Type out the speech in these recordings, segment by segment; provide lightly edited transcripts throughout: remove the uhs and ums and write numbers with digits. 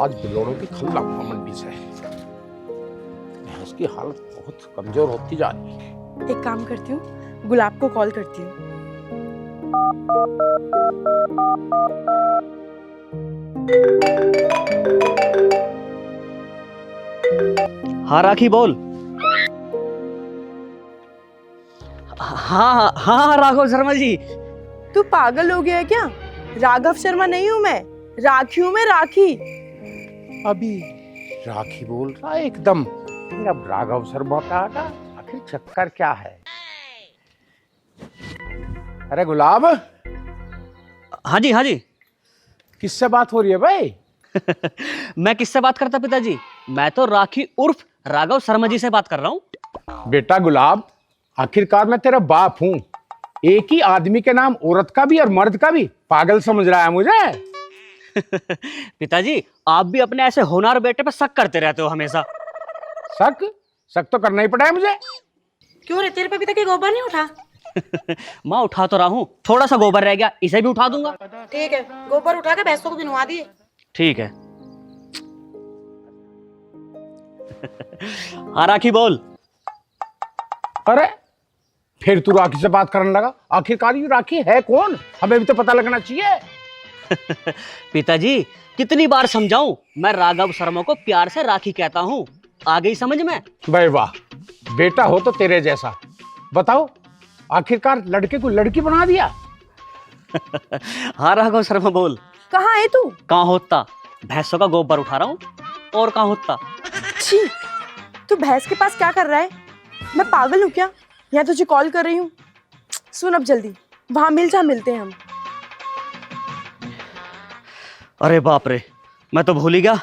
आज बिलोड़ों की खल लाऊंगा मंडी से। भैंस की हालत बहुत कमजोर होती जा रही है। एक काम करती हूँ, गुलाब को कॉल करती हूँ। हाँ राखी बोल। हाँ हाँ राघव शर्मा जी। तू पागल हो गया है क्या? राघव शर्मा नहीं हूँ मैं, राखी हूँ मैं, राखी। अभी राखी बोल रहा है एकदम, फिर अब राघव शर्मा पे आ गया। आखिर चक्कर क्या है? अरे गुलाब, हाँ जी हाँ जी। किससे बात हो रही है भाई? मैं किससे बात करता पिताजी? मैं तो राखी उर्फ राघव शर्मा जी से बात कर रहा हूँ। बेटा गुलाब, आखिरकार मैं तेरा बाप हूँ। एक ही आदमी के नाम औरत का भी और मर्द का भी पागल समझ रहा है मुझे? पिताजी आप भी अपने ऐसे होनहार बेटे पे शक करते रहते हो हमेशा। शक शक तो करना ही पड़ा है मुझे। क्यों रे, तेरे पे अभी तक ये गोबर नहीं उठा? मैं उठा तो रहा हूँ, थोड़ा सा गोबर रह गया, इसे भी उठा दूंगा। ठीक है, गोबर उठा के भैंसों को भी नुआ दिए। ठीक है। हाँ राखी बोल। अरे फिर तू राखी से बात करने लगा। आखिरकार ये राखी है कौन? हमें भी तो पता लगना चाहिए। पिताजी कितनी बार समझाऊं, मैं राघव शर्मा को प्यार से राखी कहता हूँ, आ गई समझ में? भाई वाह, बेटा हो तो तेरे जैसा। बताओ, आखिरकार लड़के को लड़की बना दिया। हाँ राघव शर्मा बोल। कहाँ है तू? कहाँ होता, भैंसों का गोबर उठा रहा हूँ। और कहाँ होता? छी, तू भैंस के पास क्या कर रहा है? मैं पागल हूँ क्या? यहाँ तुझे कॉल कर रही हूँ। सुन अब जल्दी, वहां मिल जा, मिलते हैं हम। अरे बाप रे, मैं तो भूल ही गया।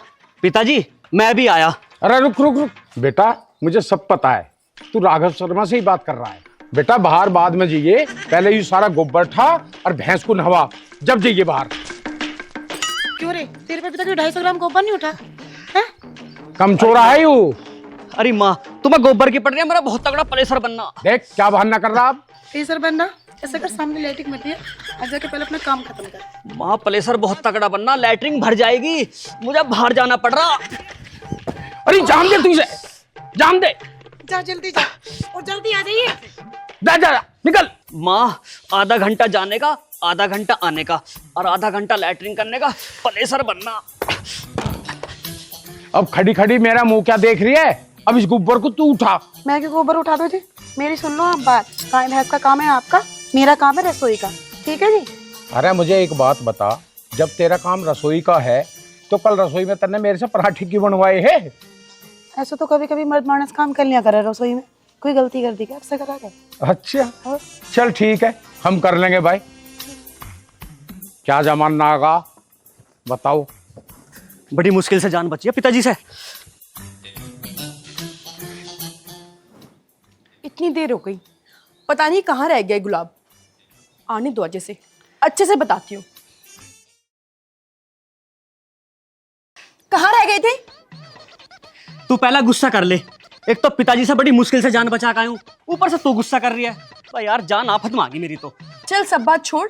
पिताजी मैं भी आया। अरे रुक रुक रुक बेटा, मुझे सब पता है। तू राघव शर्मा से ही बात कर रहा है। बेटा बाहर बाद में जाइए, पहले ये सारा गोबर ठा और भैंस को नहवा, जब जाइए बाहर। क्यों रे, तेरे पे अभी तक 250 ग्राम गोबर नहीं उठा है? कम चोरा है यू। अरे माँ, तुम्हें गोबर की पड़ रही है, मेरा बहुत तगड़ा प्रेशर बनना। देख क्या बहाना कर रहा आप। प्रेशर बनना? ऐसा कर, सामने लैट्रिन मत है, आज जाके पहले अपना काम खत्म कर। माँ प्रेशर बहुत तगड़ा बनना, लैट्रिन भर जाएगी, मुझे बाहर जाना पड़ रहा। अरे जान दे तुझे, जान दे। जा जल्दी जा, और जल्दी आ जाइए। जा जा जा, निकल। माँ आधा घंटा जाने का, आधा घंटा आने का, और आधा घंटा लैट्रिन करने का, प्रेशर बनना। अब खड़ी खड़ी मेरा मुंह क्या देख रही है? अब इस गोबर को तू उठा। मैं क्यों गोबर उठा दो जी? मेरी सुन लो आप बात। गाय भैंस का काम है आपका, मेरा काम है रसोई का। ठीक है जी? अरे मुझे एक बात बता, जब तेरा काम रसोई का है तो कल रसोई में तन्ने मेरे से पराठे क्यों बनवाए है? ऐसा तो कभी कभी मर्द मानस काम कर लिया करे रसोई में। कोई गलती कर दी क्या आपसे? करा क्या? अच्छा चल ठीक है, हम कर लेंगे भाई। क्या जमाना आगा बताओ। बड़ी मुश्किल से जान बची है पिताजी से। इतनी देर हो गई, पता नहीं कहाँ रह गया गुलाब। आने दो, अच्छे से बताती हूँ। कहाँ रह गए थे? तू पहला गुस्सा कर ले, एक तो पिताजी से बड़ी मुश्किल से जान बचा के आया हूँ, ऊपर से तू गुस्सा कर रही है। भाई यार जान आफत मांगी मेरी तो। चल सब बात छोड़,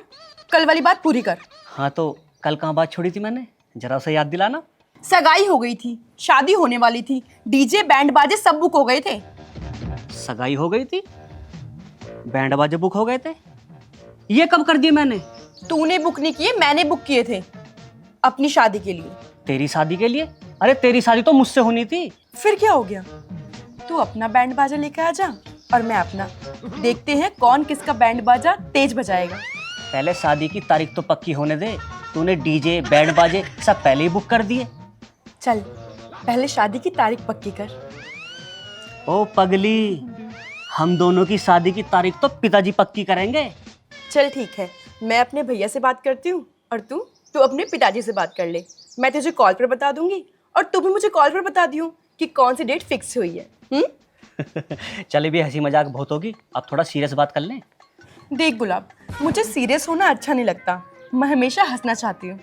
कल वाली बात पूरी कर। हाँ तो कल कहाँ बात छोड़ी थी मैंने, जरा सा याद दिलाना। सगाई हो गई थी, शादी होने वाली थी, डीजे बैंड बाजे सब बुक हो गए थे। सगाई हो गई थी, बैंड बाजे बुक हो गए थे, ये कब कर दिए मैंने? तूने बुक नहीं किए, मैंने बुक किए थे अपनी शादी के लिए। तेरी शादी के लिए? अरे तेरी शादी तो मुझसे होनी थी। फिर क्या हो गया? तू अपना बैंड बाजा लेकर आ जा और मैं अपना। देखते हैं कौन किसका बैंड बाजा तेज बजाएगा। पहले शादी की तारीख तो पक्की होने दे, तूने डीजे बैंड बाजे सब पहले ही बुक कर दिए। चल पहले शादी की तारीख पक्की कर। ओ पगली, हम दोनों की शादी की तारीख तो पिताजी पक्की करेंगे। चल ठीक है, मैं अपने भैया से बात करती हूँ और तू अपने पिताजी से बात कर ले। मैं तुझे कॉल पर बता दूंगी और तू भी मुझे कॉल पर बता दियो कि कौन सी डेट फिक्स हुई है। चले भी हंसी मजाक बहुत होगी, अब थोड़ा सीरियस बात कर लें। देख गुलाब, मुझे सीरियस होना अच्छा नहीं लगता, मैं हमेशा हंसना चाहती हूँ।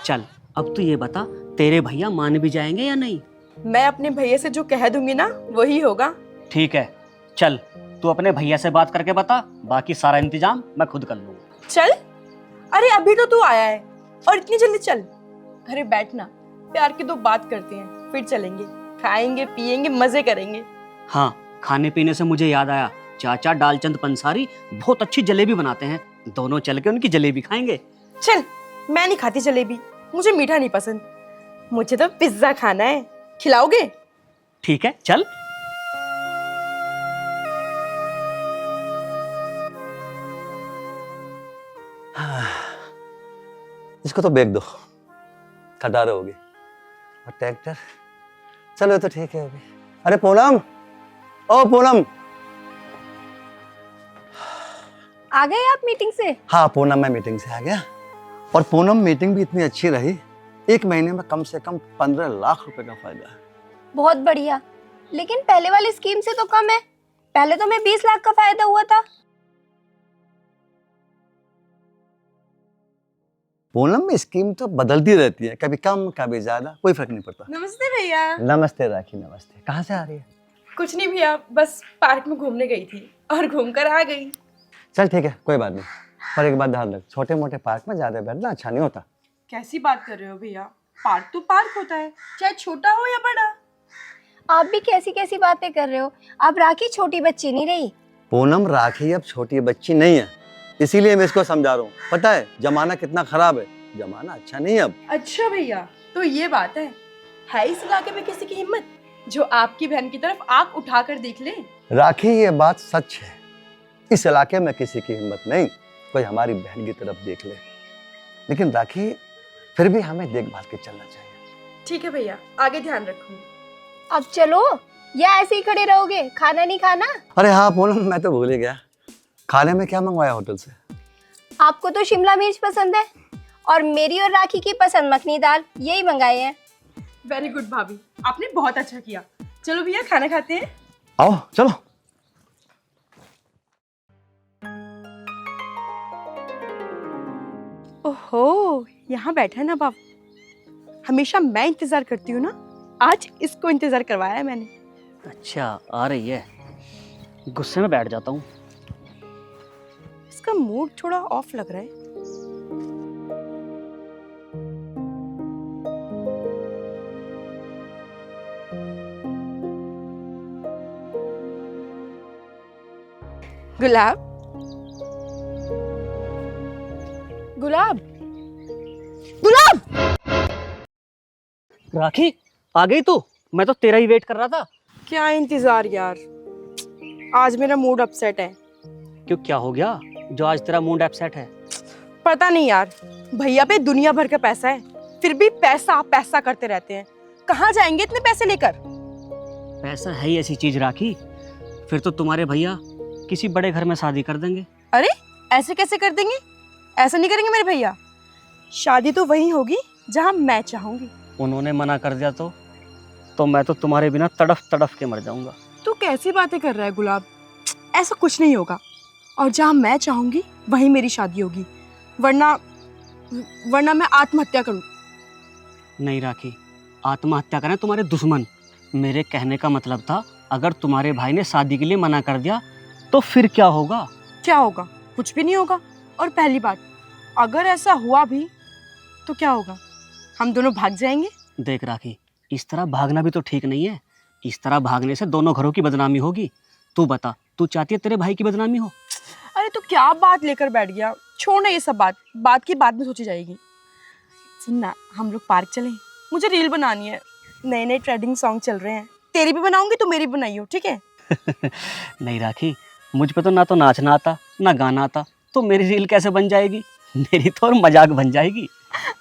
चल अब तू ये बता, तेरे भैया मान भी जाएंगे या नहीं? मैं अपने भैया से जो कह दूंगी ना वही होगा। ठीक है, चल तू अपने भैया से बात करके बता, बाकी सारा इंतजाम मैं खुद कर लूंगा। चल, अरे अभी तो तू आया है और इतनी जल्दी चल। अरे बैठ ना, प्यार की तो बात करते हैं, फिर चलेंगे, खाएंगे पिएंगे मजे करेंगे। हाँ, खाने पीने से मुझे याद आया, चाचा डालचंद पंसारी बहुत अच्छी जलेबी बनाते हैं, दोनों चल के उनकी जलेबी खाएंगे। चल, मैं नहीं खाती जलेबी, मुझे मीठा नहीं पसंद, मुझे तो पिज्जा खाना है, खिलाओगे? ठीक है, चल। इसको तो बेच दो, खटार होगी। और ट्रैक्टर, चलो ये तो ठीक है अभी। अरे पूनम, ओ पूनम। आ गए आप मीटिंग से? हाँ पूनम, मैं मीटिंग से आ गया। और पूनम मीटिंग भी इतनी अच्छी रही, 1 महीने में कम से कम 15 लाख रुपए का फायदा है। बहुत बढ़िया, लेकिन पहले वाली स्कीम से तो कम है। पहले तो मैं 20 लाख का फायदा हुआ था। पूनम में स्कीम तो बदलती रहती है, कभी कम कभी ज्यादा, कोई फर्क नहीं पड़ता। नमस्ते भैया। नमस्ते राखी, नमस्ते। कहाँ से आ रही है? कुछ नहीं भैया, बस पार्क में घूमने गई थी और घूमकर आ गई। चल ठीक है, कोई बात नहीं, पर एक बात ध्यान रख, छोटे मोटे पार्क में ज्यादा बैठना अच्छा नहीं होता। कैसी बात कर रहे हो भैया, पार्क तो पार्क होता है, चाहे छोटा हो या बड़ा। आप भी कैसी कैसी बातें कर रहे हो? अब राखी छोटी बच्ची नहीं रही। पूनम, राखी अब छोटी बच्ची नहीं है, इसीलिए मैं इसको समझा रहा हूँ। पता है जमाना कितना खराब है, जमाना अच्छा नहीं है अब। अच्छा भैया, तो ये बात है इस इलाके में किसी की हिम्मत जो आपकी बहन की तरफ आंख उठाकर देख ले? राखी, ये बात सच है, इस इलाके में किसी की हिम्मत नहीं कोई हमारी बहन की तरफ देख ले। लेकिन राखी, फिर भी हमें देखभाल के चलना चाहिए। ठीक है भैया, आगे ध्यान रखूंगी। अब चलो, या ऐसे ही खड़े रहोगे? खाना नहीं खाना? अरे हाँ पूनम, मैं तो भूल ही गया, खाने में क्या मंगवाया होटल से? आपको तो शिमला मिर्च पसंद है और मेरी और राखी की पसंद मखनी दाल, यही मंगाए हैं। वेरी गुड भाभी, आपने बहुत अच्छा किया। चलो भैया, खाना खाते हैं। आओ चलो। ओहो, यहाँ बैठा है ना बाप, हमेशा मैं इंतजार करती हूँ ना, आज इसको इंतजार करवाया है मैंने। अच्छा, आ रही है, गुस्से में बैठ जाता हूँ। इसका मूड थोड़ा ऑफ लग रहा है। गुलाब, गुलाब, गुलाब। राखी, आ गई तू? मैं तो तेरा ही वेट कर रहा था। क्या इंतजार यार, आज मेरा मूड अपसेट है। क्यों, क्या हो गया जो आज तेरा मूड अपसेट है? पता नहीं यार, भैया पे दुनिया भर का पैसा है, फिर भी पैसा पैसा करते रहते हैं। कहाँ जाएंगे इतने पैसे लेकर? पैसा है ही ऐसी चीज राखी, फिर तो तुम्हारे भैया किसी बड़े घर में शादी कर देंगे। अरे ऐसे कैसे कर देंगे? ऐसा नहीं करेंगे मेरे भैया, शादी तो वही होगी जहाँ मैं चाहूंगी। उन्होंने मना कर दिया तो मैं तो तुम्हारे बिना तड़फ तड़फ के मर जाऊंगा। तू कैसी बातें कर रहा है गुलाब, ऐसा कुछ नहीं होगा, और जहाँ मैं चाहूंगी वहीं मेरी शादी होगी, वरना मैं आत्महत्या करूँ। नहीं राखी, आत्महत्या करें तुम्हारे दुश्मन। मेरे कहने का मतलब था, अगर तुम्हारे भाई ने शादी के लिए मना कर दिया तो फिर क्या होगा? क्या होगा? कुछ भी नहीं होगा। और पहली बात, अगर ऐसा हुआ भी तो क्या होगा? हम दोनों भाग जाएंगे। देख राखी, इस तरह भागना भी तो ठीक नहीं है, इस तरह भागने से दोनों घरों की बदनामी होगी। तू बता, तू चाहती है तेरे भाई की बदनामी हो? अरे तो क्या बात लेकर बैठ गया, छोड़ ना ये सब, बात की बाद में सोची जाएगी। सुन ना, हम लोग पार्क चलें, मुझे रील बनानी है, नए नए ट्रेंडिंग सॉन्ग चल रहे हैं, तेरी भी बनाऊंगी तो मेरी भी बनाइयो, ठीक है? नहीं राखी, मुझ पे तो ना तो नाचना आता ना गाना आता, तो मेरी रील कैसे बन जाएगी? मेरी तो और मजाक बन जाएगी।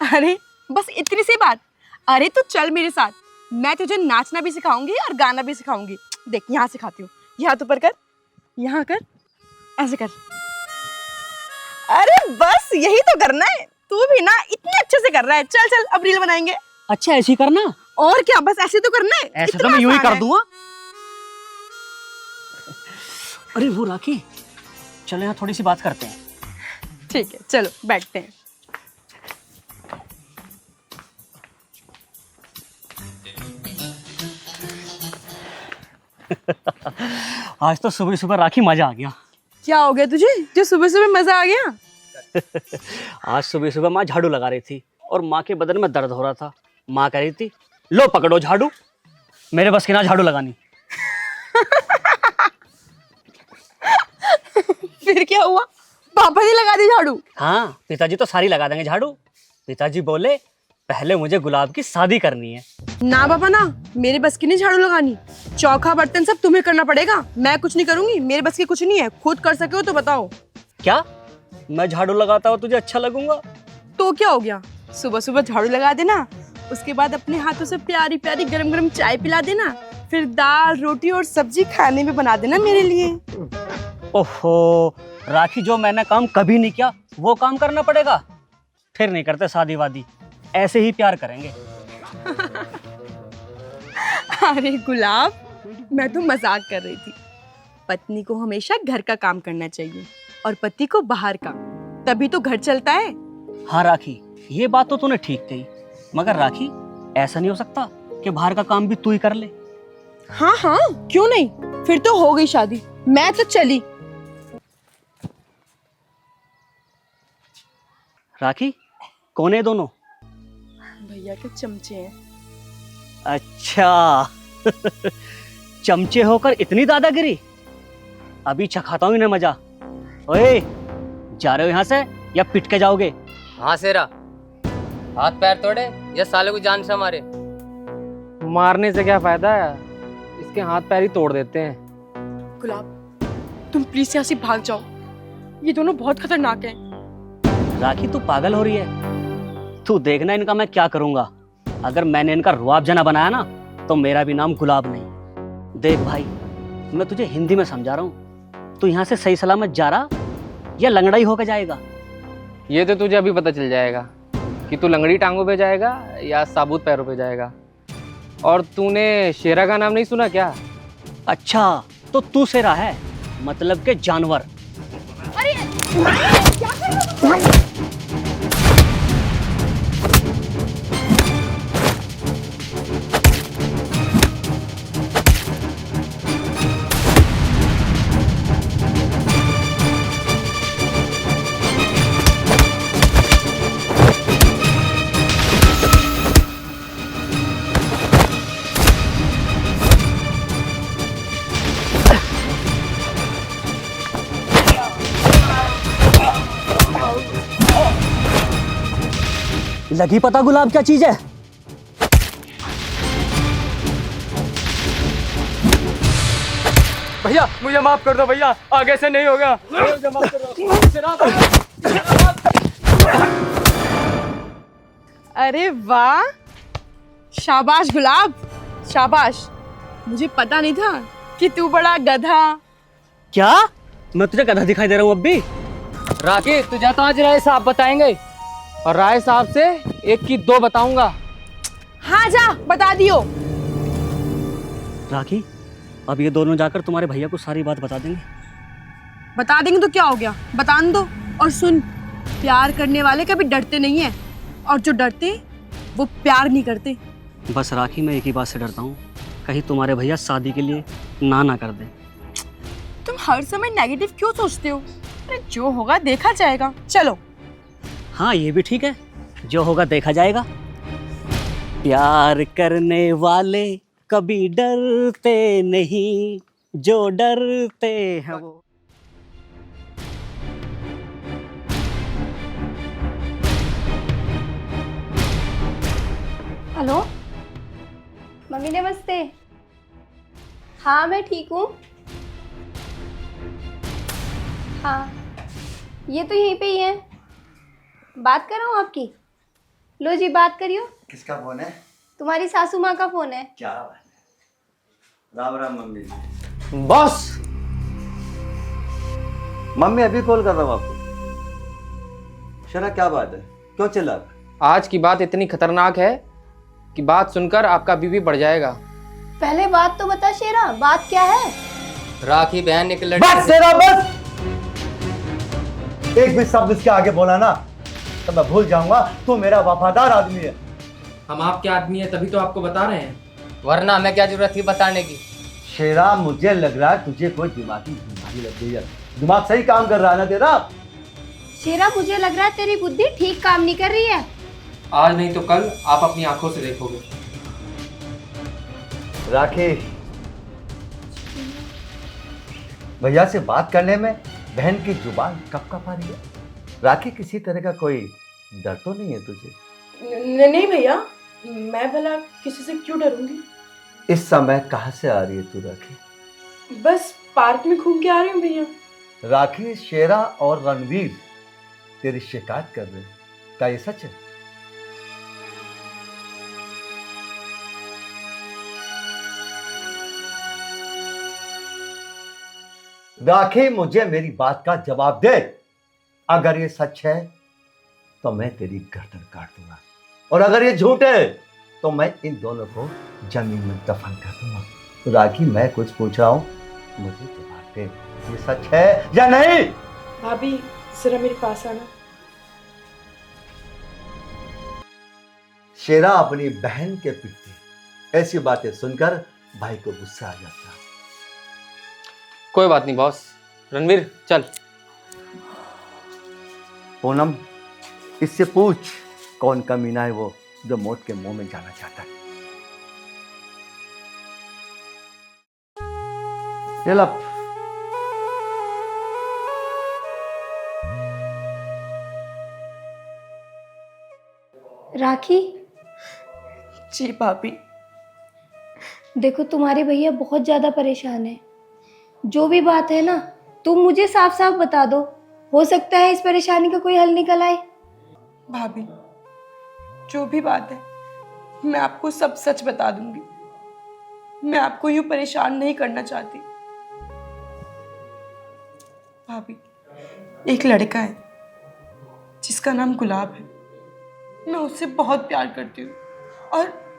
अरे बस इतनी सी बात। अरे तो चल मेरे साथ, मैं तुझे नाचना भी सिखाऊंगी और गाना भी सिखाऊंगी। देख, यहाँ सिखाती हूँ, यहाँ तो ऊपर कर, यहाँ कर, ऐसे कर। अरे बस यही तो करना है, तू भी ना इतने अच्छे से कर रहा है। चल चल, अब रील बनाएंगे। अच्छा, ऐसे ही करना? और क्या, बस ऐसे तो करना है। ऐसे तो इतना मैं यूं ही आसान कर है। दूंगा। अरे वो राखी, चलो यहाँ थोड़ी सी बात करते हैं। ठीक है, चलो बैठते हैं। आज तो सुबह सुबह राखी मजा आ गया। क्या हो गया तुझे जो सुबह सुबह मजा आ गया? आज सुबह सुबह माँ झाड़ू लगा रही थी, और माँ के बदन में दर्द हो रहा था। माँ कह रही थी लो पकड़ो झाड़ू। मेरे बस की ना झाड़ू लगानी। फिर क्या हुआ? पापा ने लगा दी झाड़ू? हाँ, पिताजी तो सारी लगा देंगे झाड़ू। पिताजी बोले पहले मुझे गुलाब की शादी करनी है। ना पापा ना, मेरे बस की नहीं झाड़ू लगानी। चौका बर्तन सब तुम्हें करना पड़ेगा, मैं कुछ नहीं करूंगी। मेरे बस की कुछ नहीं है, खुद कर सके हो तो बताओ। क्या मैं झाड़ू लगाता हूँ तुझे अच्छा लगूंगा? तो क्या हो गया, सुबह सुबह झाड़ू लगा देना, उसके बाद अपने हाथों से प्यारी प्यारी गरम गरम चाय पिला देना, फिर दाल रोटी और सब्जी खाने में बना देना मेरे लिए। ओहो राखी, जो मैंने काम कभी नहीं किया वो काम करना पड़ेगा? फिर नहीं करते शादी वादी, ऐसे ही प्यार करेंगे। अरे गुलाब, मैं तो मजाक कर रही थी। पत्नी को हमेशा घर का काम करना चाहिए और पति को बाहर का, तभी तो घर चलता है। हाँ राखी, ये बात तो तूने ठीक कही, मगर राखी ऐसा नहीं हो सकता कि बाहर का काम भी तू ही कर ले। हाँ हाँ, क्यों नहीं, फिर तो हो गई शादी, मैं तो चली। राखी, कौन है दोनों? भैया के चमचे हैं। अच्छा। चमचे होकर इतनी दादागिरी? अभी चखाता हूँ इन्हें मजा। ओए, जा रहे हो यहाँ से या पिट के जाओगे? हाँ शेरा, हाथ पैर तोड़े या साले को जान से मारे? मारने से क्या फायदा है, इसके हाथ पैर ही तोड़ देते हैं। गुलाब, तुम प्लीज यहाँ से भाग जाओ, ये दोनों बहुत खतरनाक हैं। राखी तू पागल हो रही है? तू देखना इनका मैं क्या करूंगा। अगर मैंने इनका रुआब जना बनाया ना तो मेरा भी नाम गुलाब नहीं। देख भाई, मैं तुझे हिंदी में समझा रहा हूँ, तू यहाँ से सही सलामत जा रहा या लंगड़ा ही होकर जाएगा? ये तो तुझे अभी पता चल जाएगा कि तू लंगड़ी टांगों पे जाएगा या साबुत पैरों पे जाएगा। और तूने शेरा का नाम नहीं सुना क्या? अच्छा, तो तू शेरा है, मतलब के जानवर। अरे क्या कर रहे हो? लगी पता गुलाब क्या चीज है? भैया मुझे माफ कर दो भैया, आगे से नहीं होगा। मुझे माफ कर दो। अरे वाह, शाबाश गुलाब, शाबाश। मुझे पता नहीं था कि तू बड़ा गधा। क्या मैं तुझे गधा दिखाई दे रहा हूँ अब भी? राखी, तुझे तो आज राय साहब बताएंगे और राय साहब से एक की दो बताऊंगा। हाँ जा, बता दियो। राखी, अब ये दोनों जाकर तुम्हारे भैया को सारी बात बता देंगे। बता देंगे तो क्या हो गया, बता दो। और सुन, प्यार करने वाले कभी डरते नहीं है, और जो डरते वो प्यार नहीं करते। बस राखी, मैं एक ही बात से डरता हूँ, कहीं तुम्हारे भैया शादी के लिए ना कर दें। तुम हर समय नेगेटिव क्यों सोचते हो? अरे जो होगा देखा जाएगा, चलो। हाँ ये भी ठीक है, जो होगा देखा जाएगा। प्यार करने वाले कभी डरते नहीं, जो डरते हैं वो। हेलो मम्मी, नमस्ते। हाँ मैं ठीक हूँ। हाँ ये तो यहीं पे ही है, बात कर रहा हूँ आपकी। लो जी, बात करियो। किसका फोन है? तुम्हारी सासू माँ का फोन है। क्या बात है? राम राम मम्मी जी। बॉस, मम्मी अभी कॉल कर रहा हूँ आपको। शरा क्या बात है, क्यों चिल्ला रहा है? आज की बात इतनी खतरनाक है कि बात सुनकर आपका बीपी बढ़ जाएगा। पहले बात तो बता शेरा, बात क्या है? राखी बहन निकल बस तेरा बस, एक भी शब्द इसके आगे बोला ना तो मैं भूल जाऊंगा तू मेरा वफादार आदमी है। हम आपके आदमी हैं, तभी तो आपको बता रहे हैं। वरना हमें क्या जरूरत थी बताने की? शेरा, मुझे लग रहा है तुझे कोई दिमागी बीमारी लग गई है। दिमाग सही काम कर रहा है ना तेरा? शेरा, मुझे लग रहा है तेरी बुद्धि ठीक काम नहीं कर रही है। आज नहीं तो कल आप अपनी आंखों से देखोगे। राखी, भैया से बात करने में बहन की जुबान कब आ रही है? राखी, किसी तरह का कोई डर तो नहीं है तुझे? नहीं भैया, मैं भला किसी से क्यों डरूंगी। इस समय कहाँ से आ रही है तू राखी? बस पार्क में घूम के आ रही हूँ भैया। राखी, शेरा और रणवीर तेरी शिकायत कर रहे हैं, क्या ये सच है? राखी, मुझे मेरी बात का जवाब दे। अगर ये सच है तो मैं तेरी गर्दन काट दूंगा, और अगर ये झूठ है तो मैं इन दोनों को जमीन में दफन कर दूंगा। तो राखी, मैं कुछ पूछ रहा हूं, मुझे जवाब दे, ये सच है या नहीं? भाभी जरा मेरे पास आना। शेरा अपनी बहन के पिटती, ऐसी बातें सुनकर भाई को गुस्सा आ जाता। कोई बात नहीं बॉस। रणवीर चल। पूनम, इससे पूछ कौन कमीना है वो जो मौत के मुंह में जाना चाहता है। चल अब। राखी, जी भाभी। देखो तुम्हारे भैया बहुत ज़्यादा परेशान है। जो भी बात है ना, तुम मुझे साफ साफ बता दो, हो सकता है इस परेशानी का कोई हल निकल आए। भाभी जो भी बात है मैं आपको सब सच बता दूंगी। मैं आपको यूं परेशान नहीं करना चाहती। भाभी, एक लड़का है जिसका नाम गुलाब है। मैं उससे बहुत प्यार करती हूँ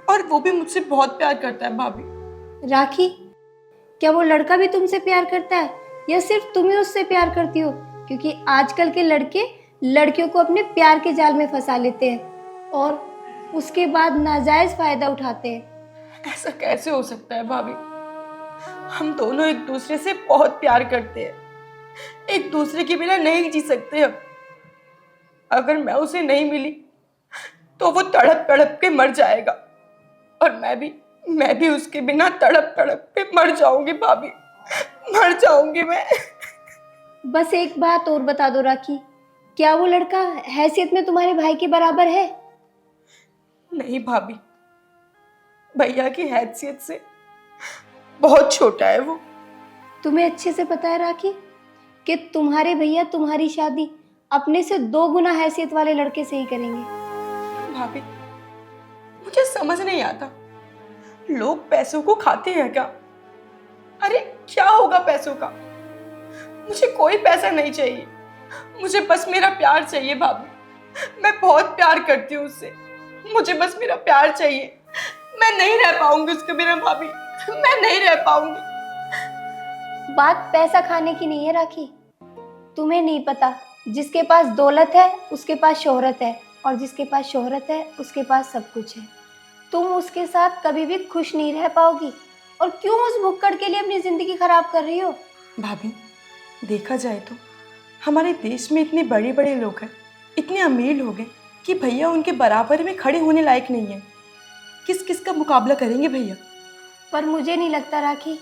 और वो भी मुझसे बहुत प्यार करता है। भाभी, राखी, क्या वो लड़का भी तुमसे प्यार करता है या सिर्फ तुम ही उससे प्यार करती हो? क्योंकि आजकल के लड़के लड़कियों को अपने प्यार के जाल में फंसा लेते हैं और उसके बाद नाजायज फायदा उठाते हैं। ऐसा कैसे हो सकता है भाभी? हम दोनों एक दूसरे से बहुत प्यार करते हैं, एक दूसरे के बिना नहीं जी सकते हम। अगर मैं उसे नहीं मिली तो वो तड़प तड़प के मर जाएगा और मैं भी उसके बिना तड़प तड़प के मर जाऊंगी। भाभी, मर जाऊंगी मैं। बस एक बात और बता दो राखी, क्या वो लड़का हैसियत में तुम्हारे भाई के बराबर है? नहीं भाभी, भैया की हैसियत से बहुत छोटा है वो। तुम्हें अच्छे से पता है राखी कि तुम्हारे भैया तुम्हारी शादी अपने से 2 गुना हैसियत वाले लड़के से ही करेंगे। भाभी, मुझे समझ नहीं आता, लोग पैसों को खाते हैं क्या? अरे क्या होगा पैसों का? मुझे कोई पैसा नहीं चाहिए, मुझे बस मेरा प्यार चाहिए। भाभी, मैं बहुत प्यार करती हूँ उससे, मुझे बस मेरा प्यार चाहिए। मैं नहीं रह पाऊंगी उसके बिना। भाभी, मैं नहीं रह पाऊंगी। बात पैसा खाने की नहीं है राखी। तुम्हें नहीं पता, जिसके पास दौलत है उसके पास शोहरत है, और जिसके पास शोहरत है उसके पास सब कुछ है। तुम उसके साथ कभी भी खुश नहीं रह पाओगी, और क्यों उस भुक्कड़ के लिए अपनी जिंदगी खराब कर रही हो? भाभी, देखा जाए तो हमारे देश में इतने बड़े बड़े लोग हैं, इतने अमीर लोग हैं कि भैया उनके बराबर में खड़े होने लायक नहीं है। किस किस का मुकाबला करेंगे भैया? पर मुझे नहीं लगता राखी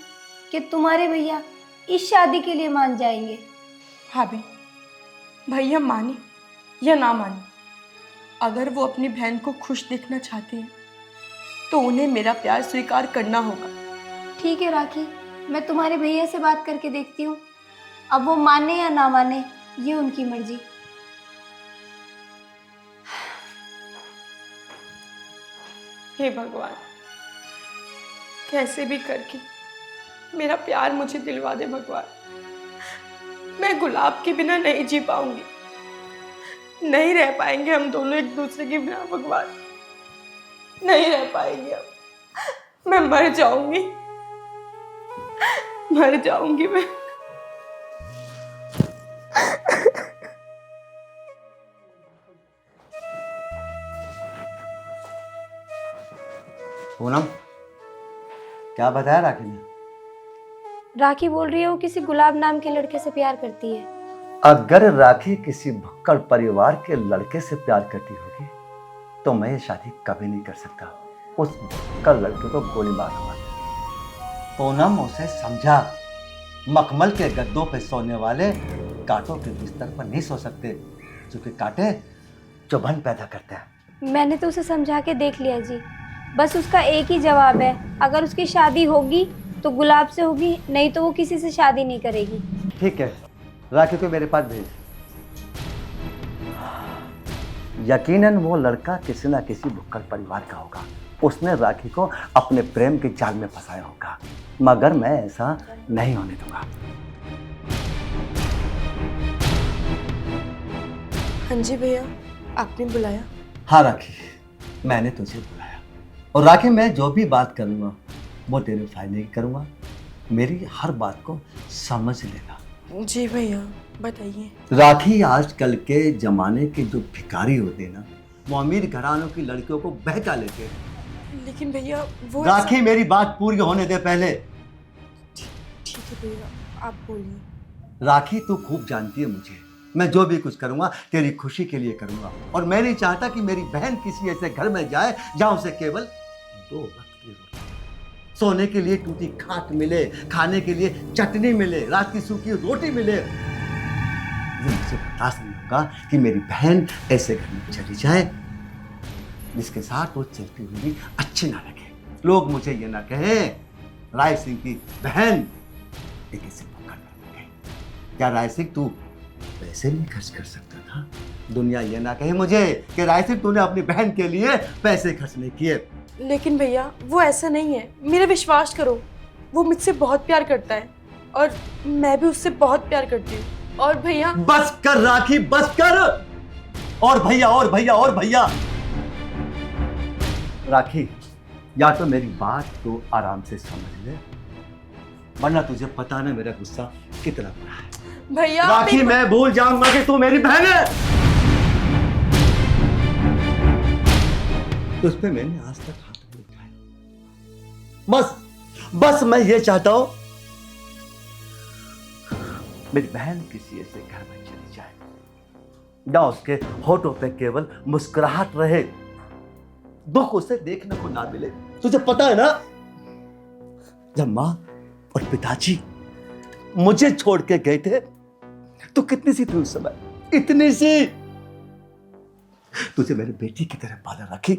कि तुम्हारे भैया इस शादी के लिए मान जाएंगे। भाभी, भैया माने या ना माने, अगर वो अपनी बहन को खुश देखना चाहते हैं तो उन्हें मेरा प्यार स्वीकार करना होगा। ठीक है राखी, मैं तुम्हारे भैया से बात करके देखती हूँ। अब वो माने या ना माने ये उनकी मर्जी। हे भगवान, कैसे भी करके मेरा प्यार मुझे दिलवा दे भगवान। मैं गुलाब के बिना नहीं जी पाऊंगी, नहीं रह पाएंगे हम दोनों एक दूसरे के बिना। भगवान, नहीं रह पाएंगे अब। मैं मर जाऊंगी, मर जाऊंगी मैं। पूनम, क्या बताया राखी ने? राखी बोल रही है वो किसी गुलाब नाम के लड़के से प्यार करती है। अगर राखी किसी भक्कड़ परिवार के लड़के से प्यार करती होगी तो मैं ये शादी कभी नहीं कर सकता। उस कल लड़के को गोली मारूंगा। पूनम उसे समझा, मखमल के गद्दों पे सोने वाले कांटों के बिस्तर पर नहीं सो सकते, क्योंकि कांटे चुभन पैदा करते हैं। मैंने तो उसे समझा के देख लिया जी, बस उसका एक ही जवाब है, अगर उसकी शादी होगी तो गुलाब से होगी, नहीं तो वो किसी से शादी नहीं करेगी। ठीक है, राखी को मेरे पास भेज। यकीनन वो लड़का किसी ना किसी भुक्कड़ परिवार का होगा। उसने राखी को अपने प्रेम के जाल में फंसाया होगा, मगर मैं ऐसा नहीं होने दूंगा। हाँ जी भैया, आपने बुलाया? हाँ राखी, मैंने तुझे बुलाया। और राखी, मैं जो भी बात करूंगा वो तेरे फायदे की करूंगा। मेरी हर बात को समझ लेना। जी भैया, बताइए। राखी, आजकल के जमाने के जो भिखारी होते हैं ना, वो अमीर घरानों की लड़कियों को बहका लेते हैं। लेकिन भैया वो राखी, मेरी बात पूरी होने दे पहले। ठीक है भैया, आप बोलिए। राखी, तू खूब जानती है मुझे, मैं जो भी कुछ करूंगा तेरी खुशी के लिए करूंगा। और मैं नहीं चाहता कि मेरी बहन किसी ऐसे घर में जाए जहां उसे केवल 2 वक्त की रोटी, सोने के लिए टूटी खाट मिले, खाने के लिए चटनी मिले, रात की सूखी रोटी मिले। ये मुझे बर्दाश्त नहीं होगा कि मेरी बहन ऐसे घर में चली जाए जिसके साथ वो चलती हुई अच्छी ना लगे। लोग मुझे ये ना कहें राय सिंह की बहन एक ऐसे पकड़ लगे। क्या राय सिंह तू पैसे नहीं खर्च कर सकता था? दुनिया ये ना कहे मुझे कि राय सिंह तूने अपनी बहन के लिए पैसे खर्च नहीं किए। लेकिन भैया वो ऐसा नहीं है, मेरा विश्वास करो, वो मुझसे बहुत प्यार करता है और मैं भी उससे बहुत प्यार करती हूँ। और भैया बस कर राखी, बस कर। और भैया, और भैया, और भैया। राखी, या तो मेरी बात तो आराम से समझ ले, वरना तुझे पता ना मेरा गुस्सा कितना बड़ा है। भैया राखी, मैं भूल जाऊंगा कि तू मेरी बहन है। तुझ पे मैंने आज तक हाथ नहीं उठाया। बस मैं ये चाहता हूं मेरी बहन किसी ऐसे घर में चली जाए ना उसके होठों पे केवल मुस्कुराहट रहे, दुख उसे देखने को ना मिले। तुझे पता है ना, जब मां और पिताजी मुझे छोड़ के गए थे तो कितनी सी थी उस समय, इतनी सी। तुझे मेरी बेटी की तरह पाला राखी।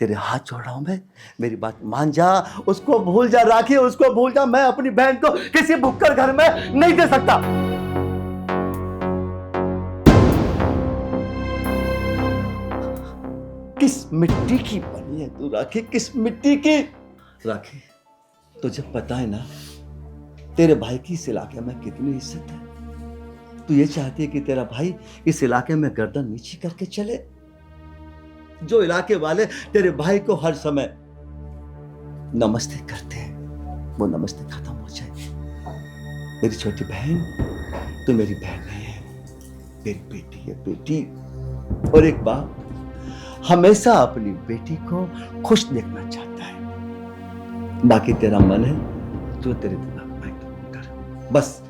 तेरे हाथ जोड़ रहा हूं मैं, मेरी बात मान जा, उसको भूल जा राखी, उसको भूल जा। मैं अपनी बहन को किसी भुक्कड़ घर में नहीं दे सकता। किस मिट्टी की बनी है तू राखी, किस मिट्टी की? राखी, तुझे पता है ना तेरे भाई की इस इलाके में कितनी इज्जत है। तू ये चाहती है कि तेरा भाई इस इलाके में गर्दन नीची करके चले? जो इलाके वाले तेरे भाई को हर समय नमस्ते करते हैं, वो नमस्ते खत्म हो जाए। मेरी छोटी बहन, तू मेरी बहन नहीं है, मेरी बेटी है, बेटी। और एक बाप हमेशा अपनी बेटी को खुश देखना चाहता है। बाकी तेरा मन है जो तेरे दिमाग में कर। बस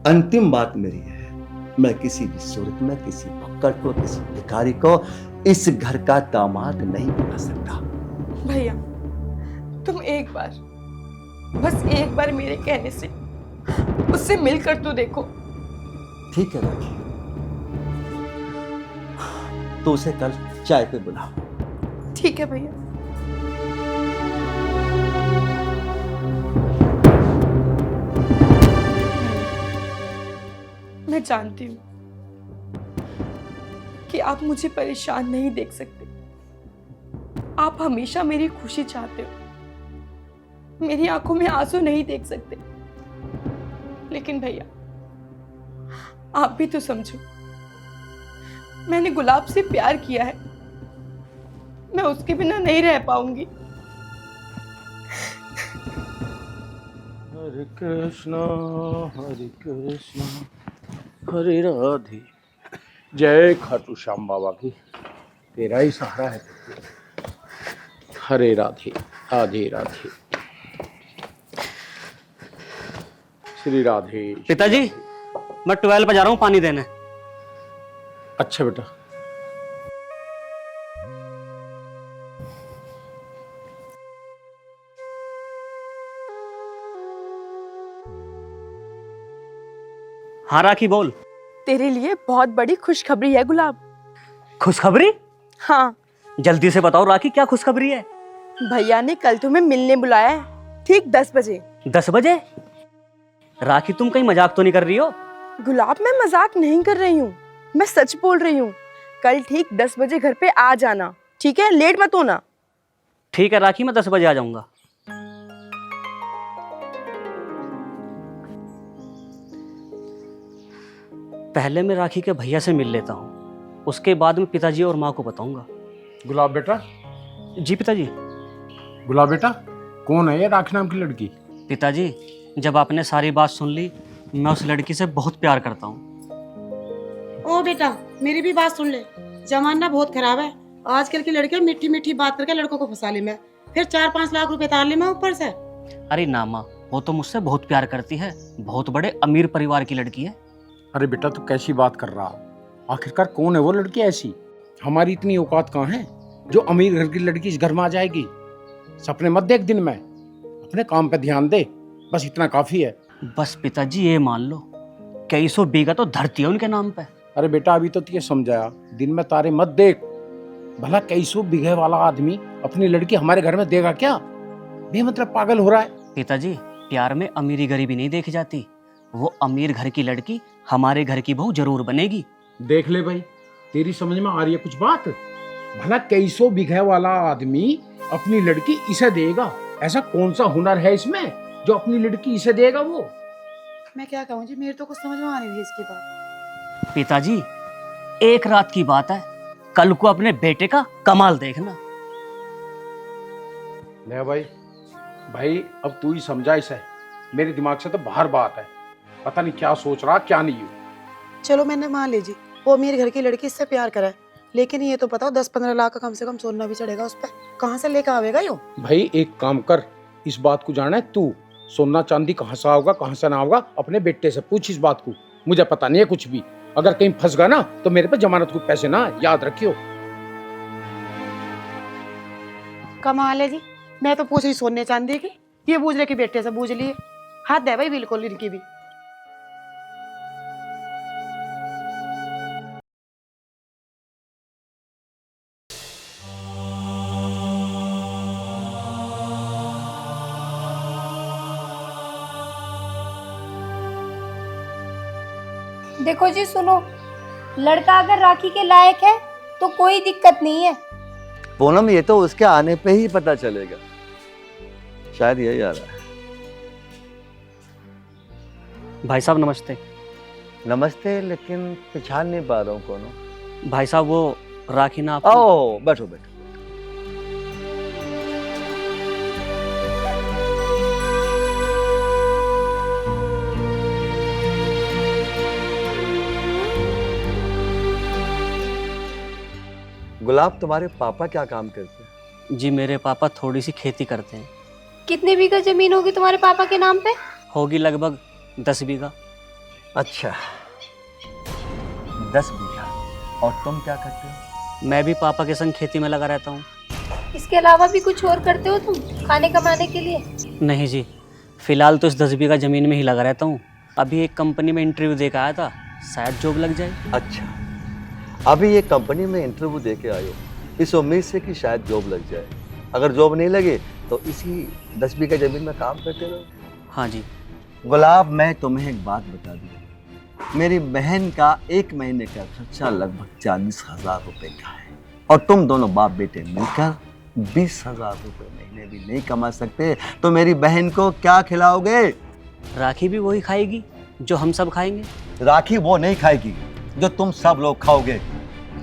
अंतिम बात मेरी है, मैं किसी भी सूरत में किसी भक्कड़ को, किसी भिखारी को इस घर का दामाद नहीं बना सकता। भैया तुम एक बार, बस एक बार मेरे कहने से उससे मिलकर तो देखो। ठीक है राखी, तो उसे कल चाय पे बुलाओ। ठीक है भैया। मैं जानती हूँ कि आप मुझे परेशान नहीं देख सकते। आप हमेशा मेरी खुशी चाहते हो, मेरी आंखों में आंसू नहीं देख सकते। लेकिन भैया आप भी तो समझो, मैंने गुलाब से प्यार किया है, मैं उसके बिना नहीं रह पाऊंगी। हरे कृष्णा हरे राधे। जय खाटू श्याम बाबा की, तेरा ही सहारा है। हरे राधे राधे राधे। श्री राधे। पिताजी, मैं 12 पे जा रहा हूँ पानी देने। अच्छा बेटा। हाँ राखी बोल। तेरे लिए बहुत बड़ी खुशखबरी है गुलाब। खुशखबरी? हाँ, जल्दी से बताओ राखी, क्या खुशखबरी है? भैया ने कल तुम्हें मिलने बुलाया है, ठीक 10 बजे। 10 बजे? राखी तुम कहीं मजाक तो नहीं कर रही हो? गुलाब मैं मजाक नहीं कर रही हूँ, मैं सच बोल रही हूँ। कल ठीक 10 बजे घर पे आ जाना, ठीक है? लेट मत होना। ठीक है राखी, मैं 10 बजे आ जाऊंगा। पहले मैं राखी के भैया से मिल लेता हूँ, उसके बाद मैं पिताजी और माँ को बताऊंगा। गुलाब बेटा, जी पिताजी। गुलाब बेटा, कौन है ये राखी नाम की लड़की? पिताजी, जब आपने सारी बात सुन ली, मैं उस लड़की से बहुत प्यार करता हूँ। ओ बेटा, मेरी भी बात सुन ले। जमाना बहुत खराब है। आजकल की लड़कियां मीठी मीठी बात करके लड़कों को फंसा ले में, फिर 4-5 लाख रुपए तार ले में ऊपर से। अरे ना माँ, वो तो मुझसे बहुत प्यार करती है, बहुत बड़े अमीर परिवार की लड़की है। अरे बेटा, तू कैसी बात कर रहा? आखिरकार कौन है वो लड़की ऐसी? हमारी इतनी औकात कहाँ है जो अमीर घर की लड़की इस घर में आ जाएगी? सपने मत देख दिन में, अपने काम पे ध्यान दे, बस इतना काफी है। बस पिताजी ये मान लो, कई सौ बीघा तो धरती है उनके नाम पे। अरे बेटा, अभी तो तुझे समझाया, दिन में तारे मत देख। भला कई सौ बीघे वाला आदमी अपनी लड़की हमारे घर में देगा क्या? बेमतलब पागल हो रहा है। पिताजी, प्यार में अमीरी गरीबी नहीं देखी जाती। वो अमीर घर की लड़की हमारे घर की बहू जरूर बनेगी। देख ले भाई, तेरी समझ में आ रही है कुछ बात? भला कई सौ बीघे वाला आदमी अपनी लड़की इसे देगा? ऐसा कौन सा हुनर है इसमें जो अपनी लड़की इसे देगा? वो मैं क्या कहूँ जी, मेरे तो कुछ समझ में आ नहीं रही इसकी बात। पिताजी, एक रात की बात है, कल को अपने बेटे का कमाल देखना। ले भाई, भाई अब तू ही समझा इसे, मेरे दिमाग से तो बाहर बात है, पता नहीं क्या सोच रहा क्या नहीं। चलो मैंने मान लीजिए वो मेरे घर की लड़की इससे प्यार करे, लेकिन ये तो बताओ 10-15 लाख का कम से कम सोना भी चढ़ेगा उस पर। कहाँ से लेकर आवेगा यो? भाई एक काम कर, इस बात को जाना है तू, सोना चांदी कहाँ से होगा कहाँ से ना होगा अपने बेटे से पूछ इस बात को। मुझे पता नहीं है कुछ भी, अगर कहीं फंस गया ना तो मेरे पे जमानत को पैसे ना, याद रखियो। कमाल है जी, मैं तो पूछ रही सोने चांदी की, ये पूछ रहे कि बेटे से पूछ लिए। हाथ दे भाई बिल्कुल इनकी भी। देखो जी सुनो, लड़का अगर राखी के लायक है तो कोई दिक्कत नहीं है। पूनम, ये तो उसके आने पे ही पता चलेगा, शायद यही आ रहा है। भाई साहब नमस्ते। नमस्ते, लेकिन पहचान नहीं पा रहा हूँ कौन हो। भाई साहब वो राखी ना ओ, बैठो बैठो। गुलाब, तुम्हारे पापा क्या काम करते हैं? जी मेरे पापा थोड़ी सी खेती करते हैं। कितने बीघा जमीन होगी तुम्हारे पापा के नाम पे? होगी लगभग 10 बीघा। अच्छा, 10 बीघा। और तुम क्या करते हो? मैं भी पापा के संग खेती में लगा रहता हूँ। इसके अलावा भी कुछ और करते हो तुम खाने कमाने के लिए? नहीं जी, फिलहाल तो इस 10 बीघा जमीन में ही लगा रहता हूँ। अभी एक कंपनी में इंटरव्यू दे के आया था, शायद जॉब लग जाए। अच्छा, अभी ये कंपनी में इंटरव्यू दे के आए हो, इस उम्मीद से कि शायद जॉब लग जाए। अगर जॉब नहीं लगे तो इसी 10 बीघा जमीन में काम करते रहो। हाँ जी। गुलाब, मैं तुम्हें एक बात बता दूं, मेरी बहन का 1 महीने का खर्चा लगभग 40,000 रुपए का है, और तुम दोनों बाप बेटे मिलकर 20,000 रुपए महीने भी नहीं कमा सकते, तो मेरी बहन को क्या खिलाओगे? राखी भी वही खाएगी जो हम सब खाएंगे। राखी वो नहीं खाएगी जो तुम सब लोग खाओगे।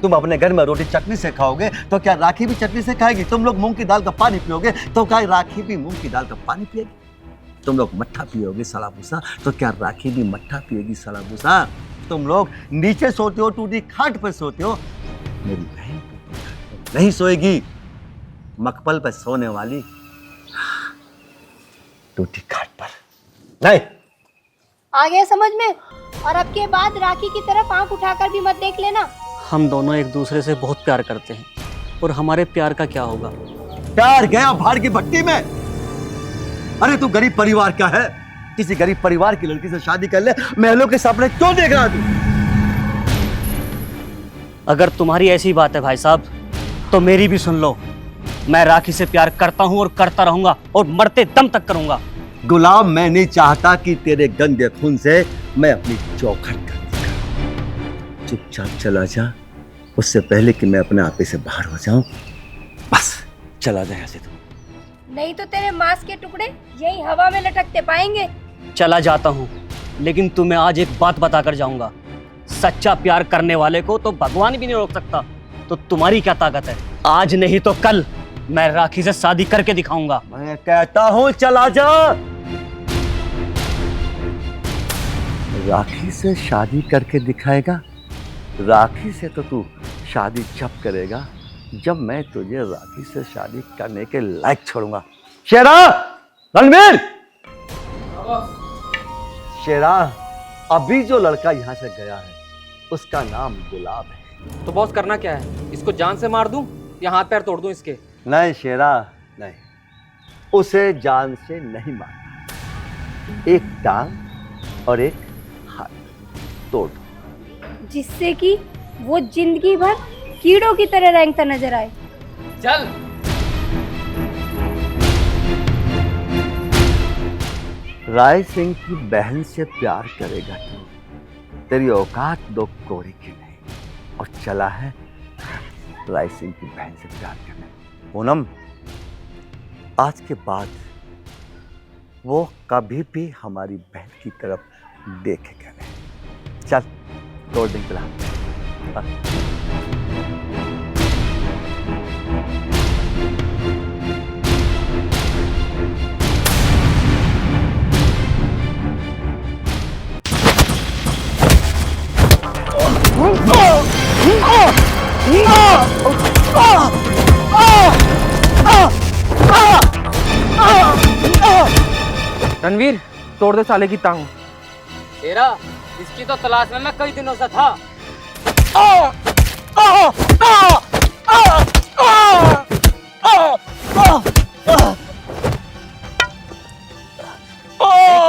तुम अपने घर में रोटी चटनी से खाओगे तो क्या राखी भी चटनी से खाएगी? तुम लोग मूंग की दाल का पानी पियोगे तो क्या राखी भी मूंग की दाल का पानी पिएगी? तुम लोग मट्ठा पियोगे सड़ा भूसा तो क्या राखी भी मट्ठा पिएगी सड़ा भूसा? तुम लोग नीचे सोते हो, टूटी खाट पर सोते हो, मेरी बहन नहीं सोएगी, मकबल पर सोने वाली टूटी खाट पर नहीं। आ गया समझ में? और अब के बाद राखी की तरफ आंख उठाकर भी मत देख लेना। हम दोनों एक दूसरे से बहुत प्यार करते हैं, और हमारे प्यार का क्या होगा? प्यार गया भाड़ की भट्टी में। अरे तू गरीब परिवार का है, किसी गरीब परिवार की लड़की से शादी कर ले। महलों के सपने क्यों देख रहा तू? अगर तुम्हारी ऐसी बात है भाई साहब तो मेरी भी सुन लो। मैं राखी से प्यार करता हूं और करता रहूंगा और मरते दम तक करूंगा। गुलाम, मैं नहीं चाहता कि तेरे गंदे खून से मैं अपनी चौखट कर दूं। चुपचाप चला जा, उससे पहले कि मैं अपने आपे से बाहर हो जाऊं। बस चला जा यहाँ से तू। नहीं तो तेरे मांस के टुकड़े यही हवा में लटकते पाएंगे। चला जाता हूं, लेकिन तुम्हें आज एक बात बताकर जाऊंगा। सच्चा प्यार करने वाले को तो भगवान भी नहीं रोक सकता, तो तुम्हारी क्या ताकत है? आज नहीं तो कल मैं राखी से शादी करके दिखाऊंगा। मैं कहता हूं चला जा। राखी से शादी करके दिखाएगा? राखी से तो तू शादी जब करेगा जब मैं तुझे राखी से शादी करने के लायक छोड़ूंगा। शेरा, रणवीर, शेरा, अभी जो लड़का यहाँ से गया है उसका नाम गुलाब है। तो बॉस करना क्या है? इसको जान से मार दूं या हाथ पैर तोड़ दूं इसके? नहीं शेरा, नहीं, उसे जान से नहीं मारना। एक टांग और एक हाथ तोड़ दो, जिससे कि वो जिंदगी भर कीड़ों की तरह रेंगता नजर आए। चल। राय सिंह की बहन से प्यार करेगा तू? तेरी औकात दो कोड़े की नहीं, और चला है राय सिंह की बहन से प्यार करने। पूनम, आज के बाद वो कभी भी हमारी बहन की तरफ देखेगा नहीं। चल तोड़ देंगे चला। रणवीर, तोड़ दे साले की टांग। शेरा, इसकी तो तलाश में मैं कई दिनों से था।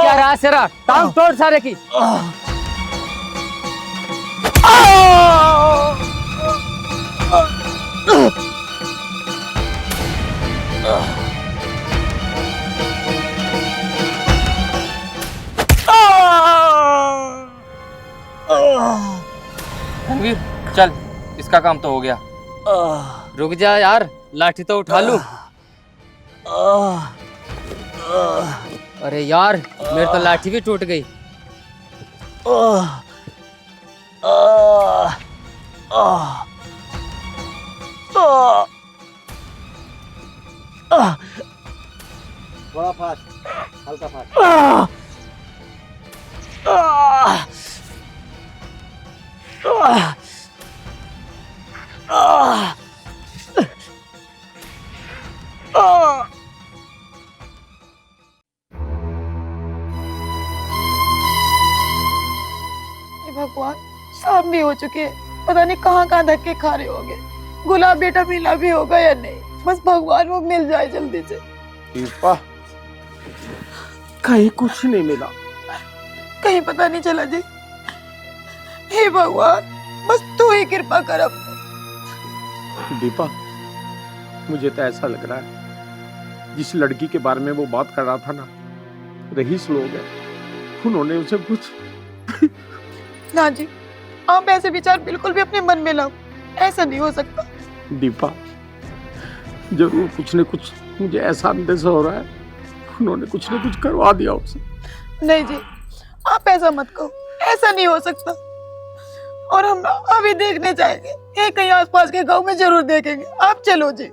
क्या रहा शेरा? टांग तोड़ सारे की। रणवीर चल, इसका काम तो हो गया। रुक जा यार, लाठी तो उठा लूं। अरे यार, मेरी तो लाठी भी टूट गई। थोड़ा फास्ट, हल्का फास्ट। भगवान, शाम भी हो चुके हैं, पता नहीं कहाँ कहाँ धक्के खा रहे होंगे। गुलाब बेटा मिला भी होगा या नहीं, बस भगवान वो मिल जाए जल्दी से। दीपा, कहीं कुछ नहीं मिला। कहीं पता नहीं चला जी। हे भगवान, बस तू ही कृपा कर अब। दीपा, मुझे तो ऐसा लग रहा है जिस लड़की के बारे में वो बात कर रहा था ना, रईस लोग हैं, उन्होंने उसे कुछ ना जी, आप ऐसे विचार बिल्कुल भी अपने मन में लाओ, ऐसा नहीं हो सकता। दीपा, जरूर कुछ न कुछ मुझे ऐसा अंदेशा हो रहा है, उन्होंने कुछ न कुछ करवा दिया उसे। नहीं जी, आप ऐसा मत कहो, ऐसा नहीं हो सकता। और हम अभी देखने जाएंगे, ये कहीं आसपास के गांव में जरूर देखेंगे। आप चलो जी।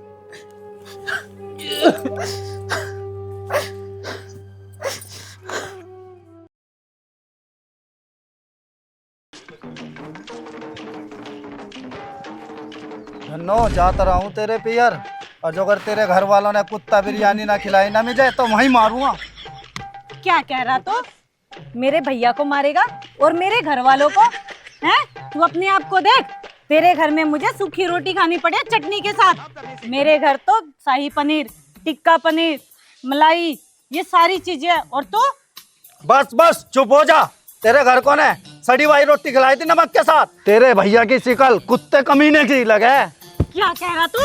धन्नो, जाता रहा हूँ तेरे पियर, और जो अगर तेरे घर वालों ने कुत्ता बिरयानी ना खिलाई ना मिल जाए तो वहीं मारूंगा। क्या कह रहा तो? मेरे भैया को मारेगा और मेरे घर वालों को? हैं? तू अपने आप को देख, तेरे घर में मुझे सूखी रोटी खानी पड़े चटनी के साथ। मेरे घर तो शाही पनीर, टिक्का पनीर, मलाई, ये सारी चीजें। और तू बस बस चुप हो जा। तेरे घर कौन है? सड़ी हुई रोटी खिलाई थी नमक के साथ। तेरे भैया की शिकल कुत्ते कमीने की लगे। क्या कह रहा तू?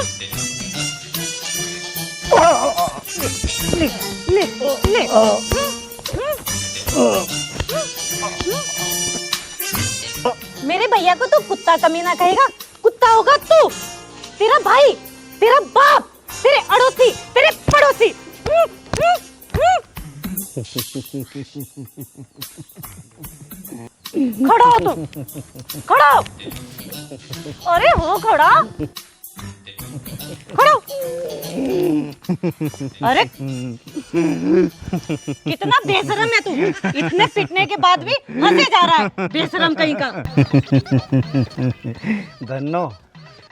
ले ले ले। मेरे भैया को तू कुत्ता कमीना कहेगा? कुत्ता होगा तू, तेरा भाई, तेरा बाप, तेरे अड़ोसी, तेरे पड़ोसी। खड़ा हो तुम, खड़ा हो। अरे हो खड़ा, खड़ा हो। अरे कितना बेशरम है तू, इतने पिटने के बाद भी हंसे जा रहा है, बेशरम कहीं का। धन्नो,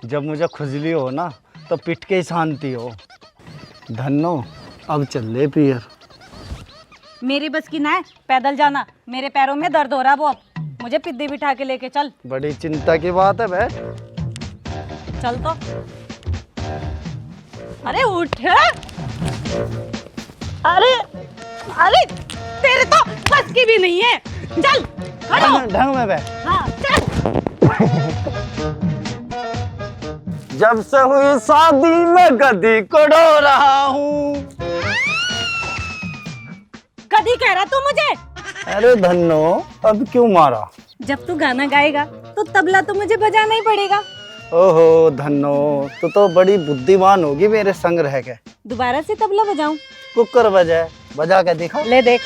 जब मुझे खुजली हो ना तो पिट के ही शांति हो। धन्नो, अब चल ले पियर। मेरी बस की ना है पैदल जाना, मेरे पैरों में दर्द हो रहा बहुत। मुझे पिद्दी बिठा के लेके चल। बड़ी चिंता की बात है बे। चल तो। अरे उठ। अरे अरे तेरे तो बस की भी नहीं है। चल खड़ा हो। ढंग में बे। हाँ चल। जब से हुई शादी में गद्दी को डो रहा हूँ। कदी कह रहा तू मुझे? अरे धन्नो, अब क्यों मारा? जब तू गाना गाएगा तो तबला तो मुझे बजाना ही पड़ेगा। ओहो धन्नो, तो बड़ी बुद्धिमान होगी मेरे संग रह के। दोबारा से तबला बजाऊं? कुकर बजा, बजा के दिखा। ले देख।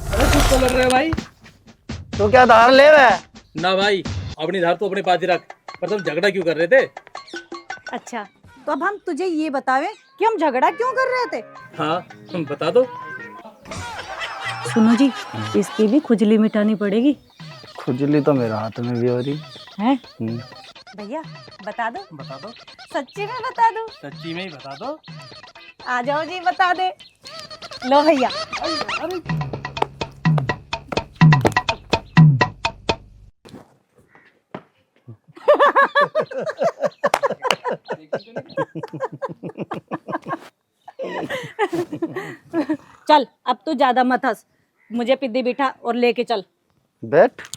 अरे कुछ तो लग रहा है भाई। तो क्या धार ले वे? ना भाई, अपनी धार तो अपने पास ही रख। पर तुम झगड़ा क्यों कर रहे थे? अच्छा, तो अब हम तुझे ये बतावे कि हम झगड़ा क्यों कर रहे थे। हाँ तुम बता दो। सुनो जी, इसकी भी खुजली मिटानी पड़ेगी। खुजली तो मेरे हाथ में भी हो रही है। भैया बता दो। बता दो। सच्ची में बता दो। सच्ची में ही बता दो। आ जाओ जी, बता दे। लो भैया। अरे चल अब तू ज्यादा मत हंस, मुझे पिद्दी बिठा और लेके चल। बैठ।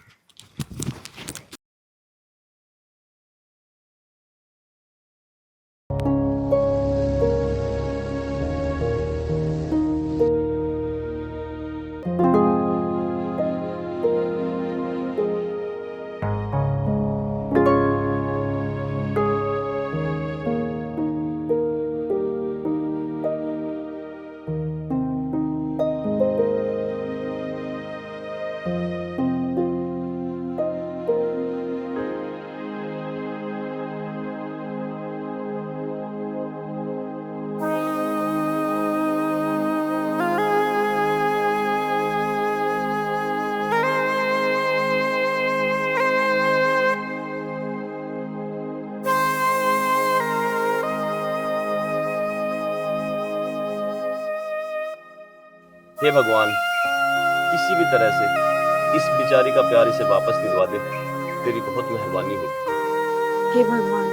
हे भगवान, किसी भी तरह से इस बेचारी का प्यार इसे वापस दिलवा दे, तेरी बहुत मेहरबानी होगी। हे भगवान,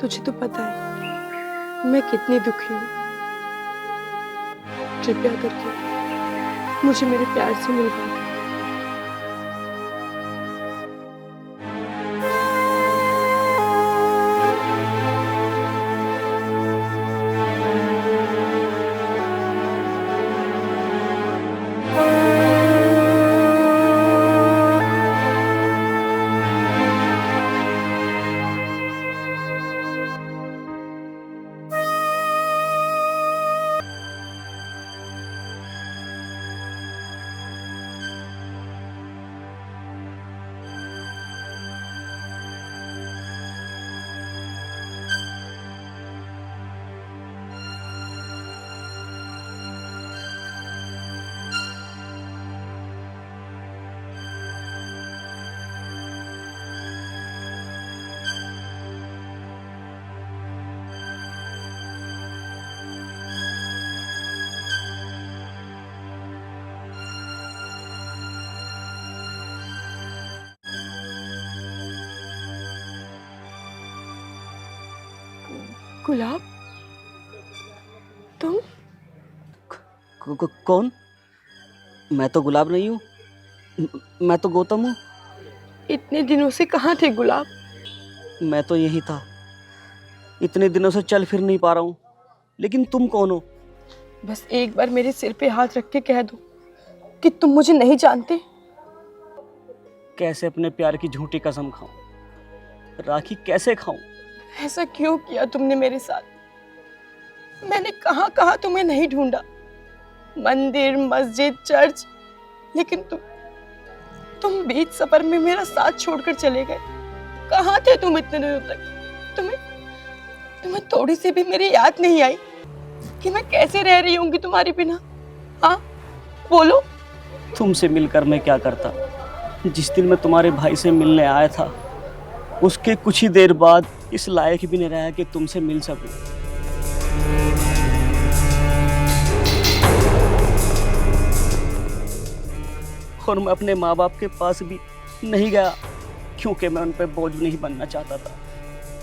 तुझे तो पता है मैं कितनी दुखी हूँ। कृपया करके मुझे मेरे प्यार से मिलवा दे। गुलाब, तुम कौन? मैं तो गुलाब नहीं हूँ, मैं तो गौतम हूँ। इतने दिनों से कहाँ थे गुलाब? मैं तो यही था, इतने दिनों से चल फिर नहीं पा रहा हूँ। लेकिन तुम कौन हो? बस एक बार मेरे सिर पे हाथ रख के कह दो कि तुम मुझे नहीं जानते। कैसे अपने प्यार की झूठी कसम खाऊं? राखी कैसे खाऊं? ऐसा क्यों किया तुमने मेरे साथ? मैंने कहाँ कहाँ तुम्हें नहीं ढूंढा, मंदिर, मस्जिद, चर्च, लेकिन तुम बीच सफर में मेरा साथ छोड़कर चले गए। कहाँ थे तुम इतने दिनों तक? तुम्हें थोड़ी सी भी मेरी याद नहीं आई कि मैं कैसे रह रही होंगी तुम्हारे बिना? हाँ बोलो। तुमसे मिलकर मैं क्या करता? जिस दिन मैं तुम्हारे भाई से मिलने आया था, उसके कुछ ही देर बाद इस लायक भी नहीं रहा कि तुमसे मिल सकूं। और मैं अपने माँ बाप के पास भी नहीं गया, क्योंकि मैं उन पर बोझ नहीं बनना चाहता था।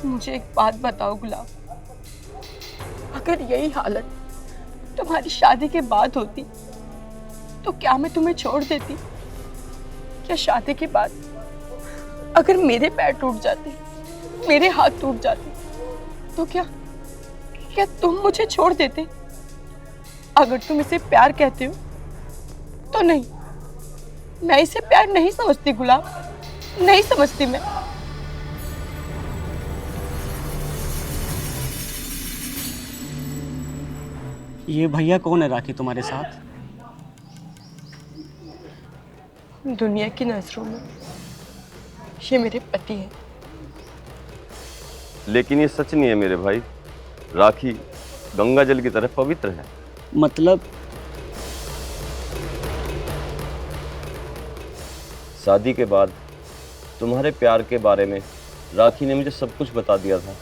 मुझे एक बात बताओ गुलाब, अगर यही हालत तुम्हारी शादी के बाद होती तो क्या मैं तुम्हें छोड़ देती? क्या शादी के बाद अगर मेरे पैर टूट जाते, मेरे हाथ टूट जाते, तो क्या तुम मुझे छोड़ देते? अगर तुम इसे प्यार कहते हो तो नहीं, मैं इसे प्यार नहीं समझती गुलाब, नहीं समझती मैं। ये भैया कौन है राखी तुम्हारे साथ? दुनिया की नजरों में ये मेरे पति हैं। लेकिन ये सच नहीं है मेरे भाई। राखी गंगा जल की तरह पवित्र है। मतलब? शादी के बाद तुम्हारे प्यार के बारे में राखी ने मुझे सब कुछ बता दिया था।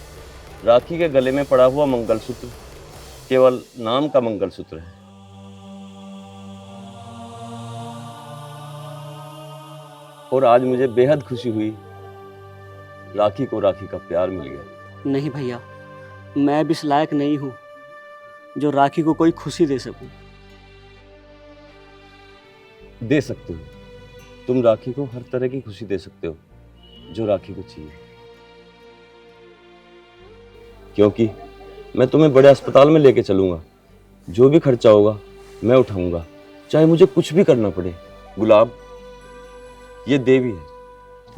राखी के गले में पड़ा हुआ मंगलसूत्र केवल नाम का मंगलसूत्र है। और आज मुझे बेहद खुशी हुई, राखी को राखी का प्यार मिल गया। नहीं भैया, मैं भी इस लायक नहीं हूँ जो राखी को कोई खुशी दे सकूं। दे सकते हो, तुम राखी को हर तरह की खुशी दे सकते हो जो राखी को चाहिए। क्योंकि मैं तुम्हें बड़े अस्पताल में लेके चलूंगा, जो भी खर्चा होगा मैं उठाऊंगा, चाहे मुझे कुछ भी करना पड़े। गुलाब, ये देवी है,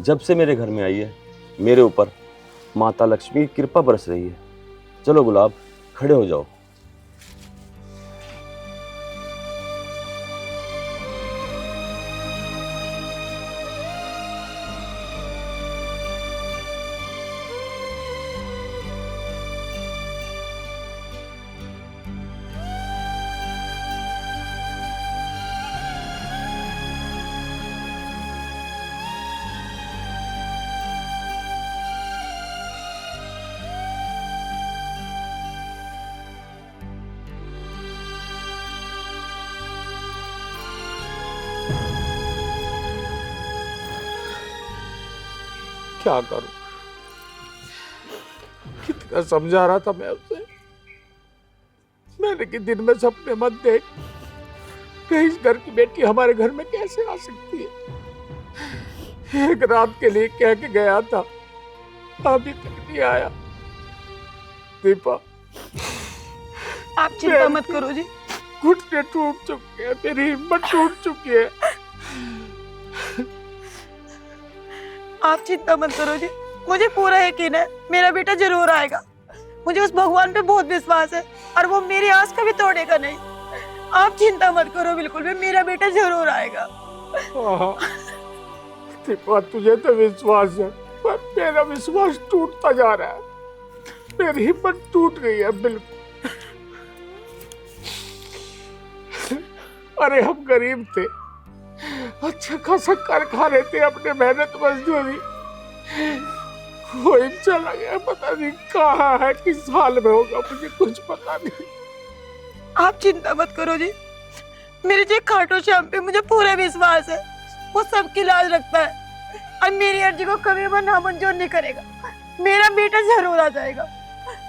जब से मेरे घर में आई है मेरे ऊपर माता लक्ष्मी की कृपा बरस रही है। चलो गुलाब, खड़े हो जाओ। क्या करूं? कितना समझा रहा था मैं उसे, मैंने कि दिन में सपने मत देख, कि इस घर की बेटी हमारे घर में कैसे आ सकती है। एक रात के लिए कह के गया था, अभी तक नहीं आया। दीपा, आप चिंता मत करो जी, घुटने टूट चुके हैं, मेरी हिम्मत टूट चुकी है। आप चिंता मत करो जी, मुझे पूरा यकीन है मेरा बेटा जरूर आएगा। मुझे उस भगवान पे बहुत विश्वास है और वो मेरी आस कभी तोड़ेगा नहीं। आप चिंता मत करो बिल्कुल भी, मेरा बेटा जरूर आएगा। दीपा, तुझे तो विश्वास है, पर मेरा विश्वास टूटता जा रहा है, मेरी हिम्मत टूट गई है बिल्कुल। अरे हम गरीब थे, अच्छा खासा कर खा रहे थे अपने मेहनत मजदूरी, कोई चला गया, पता नहीं कहाँ है, किस हाल में होगा, मुझे कुछ पता नहीं। आप चिंता मत करो जी, मेरे जो खाटू श्याम पे मुझे पूरा विश्वास है, वो सबकी लाज रखता है और मेरी अर्जी को कभी वो नामंजूर नहीं करेगा। मेरा बेटा जरूर आ जाएगा,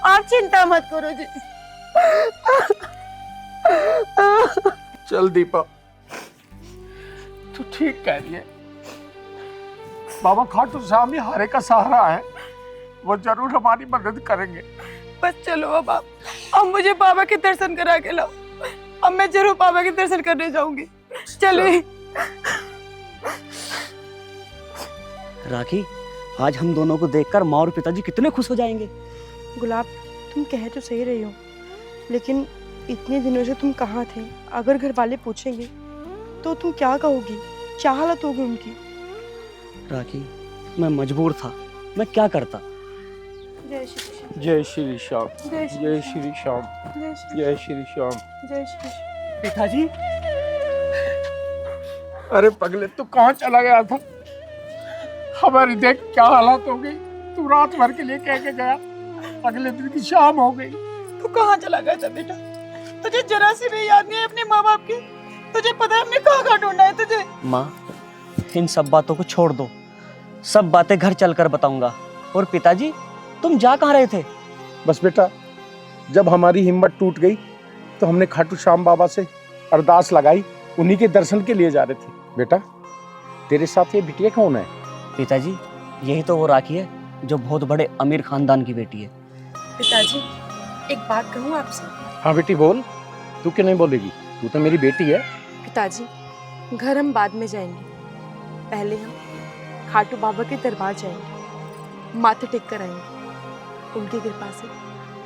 आप चिंता मत करो जी। चल दीपा, तू ठीक कह रही है। बाबा खाटू श्याम ही हारे का सहारा है, वो जरूर हमारी मदद करेंगे। बस चलो अब मुझे बाबा के दर्शन करा के लाओ। अब मैं जरूर बाबा के दर्शन करने जाऊंगी। चले। राखी, आज हम दोनों को देखकर माँ और पिताजी कितने खुश हो जाएंगे। गुलाब, तुम कह तो सही रही हो, लेकिन इतने दिनों से तुम कहाँ थे? अगर घर वाले पूछेंगे तो तुम क्या कहोगी? क्या हालत होगी उनकी? राखी, मैं मजबूर था, मैं क्या करता। जय श्री श्याम। जय श्री श्याम। जय श्री जय श्री श्याम। जय श्री जय श्री श्याम। जय श्री श्याम। पिताजी, अरे पगले, तू कहाँ चला गया था? हमारी देख क्या हालत हो गई। तू रात भर के लिए कह के गया, अगले दिन की शाम हो गई। तू कहाँ चला गया था बेटा? तुझे जरा सी भी याद नहीं है अपने माँ बाप की? तुझे पता है हमने कहाँ कहाँ ढूंढा है तुझे? माँ, इन सब बातों को छोड़ दो, सब बातें घर चलकर बताऊंगा। और पिताजी, तुम जा कहाँ रहे थे? बस बेटा, जब हमारी हिम्मत टूट गई तो हमने खाटू श्याम बाबा से अरदास लगाई, उन्हीं के दर्शन के लिए जा रहे थे। बेटा, तेरे साथ ये बिटिया कौन है? पिताजी, यही तो वो राखी है जो बहुत बड़े अमीर खानदान की बेटी है। पिताजी, एक बात कहूँ आपसे? हाँ बेटी बोल। तू क्यों नहीं बोलेगी? तू तो मेरी बेटी है। पिताजी, घर हम बाद में जाएंगे, पहले हम खाटू बाबा के दरबार जाएंगे, माथे टेक कर आएंगे। उनकी कृपा से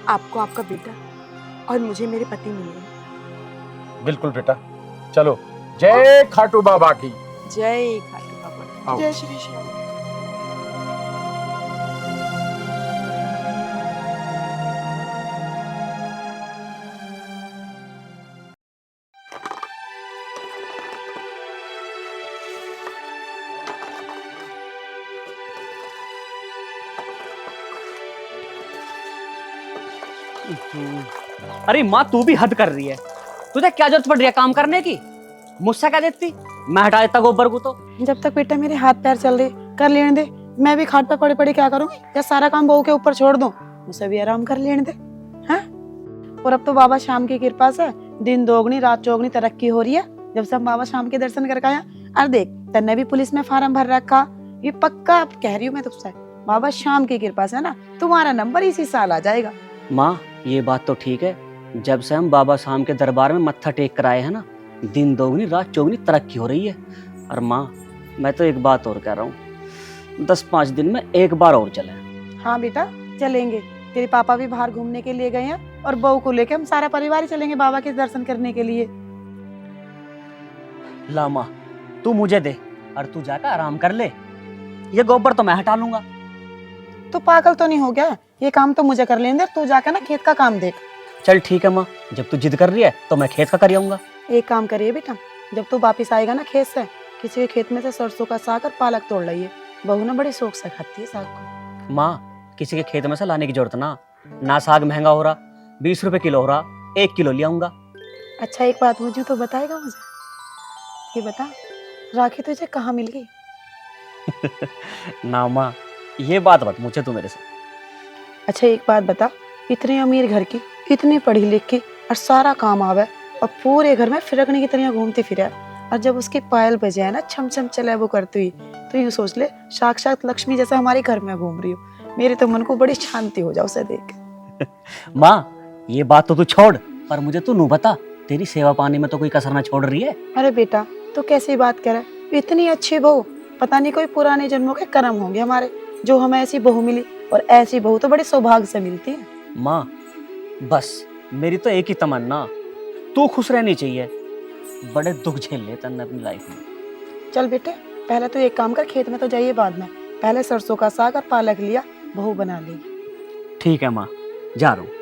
आपको आपका बेटा और मुझे मेरे पति मिलेंगे। बिल्कुल बेटा, चलो। जय खाटू बाबा की। जय खाटू बाबा। आओ। जय श्री श्याम। अरे माँ, तू भी हद कर रही है। तुझे क्या जरूरत पड़ रही है काम करने की? मुझसे क्या देती? मैं हटा देता गोबर को। तो जब तक बेटा मेरे हाथ पैर चल रहे कर लेने दे। मैं भी खाट पे पड़े पड़े क्या करूंगी? या सारा काम बहू के ऊपर छोड़ दूं? उसे भी आराम कर लेने दे। हैं? और अब तो बाबा शाम की कृपा से दिन दोगुनी रात चौगुनी तरक्की हो रही है। जब से हम बाबा शाम के दर्शन करके आया। अरे देख, तन्ने भी पुलिस में फार्म भर रखा। ये पक्का कह रही हूँ मैं तुझसे, बाबा शाम की कृपा से ना तुम्हारा नंबर इसी साल आ जाएगा। माँ, ये बात तो ठीक है, जब से हम बाबा शाम के दरबार में मत्था टेक कर आए हैं ना, दिन दोगुनी रात चौगुनी तरक्की हो रही है। और माँ, मैं तो एक बात और कह रहा हूँ, 10-5 दिन में एक बार और चलें। हाँ बेटा, चलेंगे। तेरे पापा भी बाहर घूमने के लिए गए हैं और बहू को लेके हम सारा परिवार ही चलेंगे बाबा के दर्शन करने के लिए। ला माँ, तू मुझे दे और तू जाकर आराम कर ले। ये गोबर तो मैं हटा लूंगा। तू पागल तो नहीं हो गया? ये काम तो मुझे कर लेने दे। तू जाकर ना खेत का काम देख। चल ठीक है माँ, जब तू जिद कर रही है तो मैं खेत का कर आऊंगा। एक काम करिए बेटा, जब तू वापिस आएगा ना खेत से, किसी के खेत में से सरसों का साग और पालक तोड़ लाइए। बहू ना बड़ी शौक से खाती है साग को। माँ, किसी के खेत में से लाने की जरूरत ना साग महंगा हो रहा, 20 रुपए किलो हो रहा, 1 किलो ले आऊंगा। अच्छा, एक बात मुझे तो बताएगा मुझे? ये बता, राखी तुझे कहाँ मिल गई? ना माँ, ये बात मत पूछे तू मेरे से। अच्छा एक बात बता, इतने अमीर घर की, इतनी पढ़ी लिख की और सारा काम आवे और पूरे घर में फिरकने की तरह घूमती फिरे, और जब उसकी पायल बजे ना छम छम चले वो करती हुई, तो यूँ सोच ले साक्षात लक्ष्मी जैसा हमारे घर में घूम रही हो। मेरे तो मन को बड़ी शांति हो जाए उसे देख। माँ, ये बात तो तू छोड़, पर मुझे तू नू बता, तेरी सेवा पानी में तो कोई कसर ना छोड़ रही है? अरे बेटा, तो कैसी बात करे? इतनी अच्छी बहू, पता नहीं कोई पुराने जन्मों के कर्म होंगे हमारे जो हमें ऐसी बहू मिली, और ऐसी बहू तो बड़ी सौभाग्य से मिलती है। माँ, बस मेरी तो एक ही तमन्ना, तू खुश रहनी चाहिए। बड़े दुख झेल ले तन्ने अपनी लाइफ में। चल बेटे, पहले तो एक काम कर, खेत में तो जाइए बाद में, पहले सरसों का साग और पालक लिया, बहू बना लेगी। ठीक है माँ, जा रहा हूँ।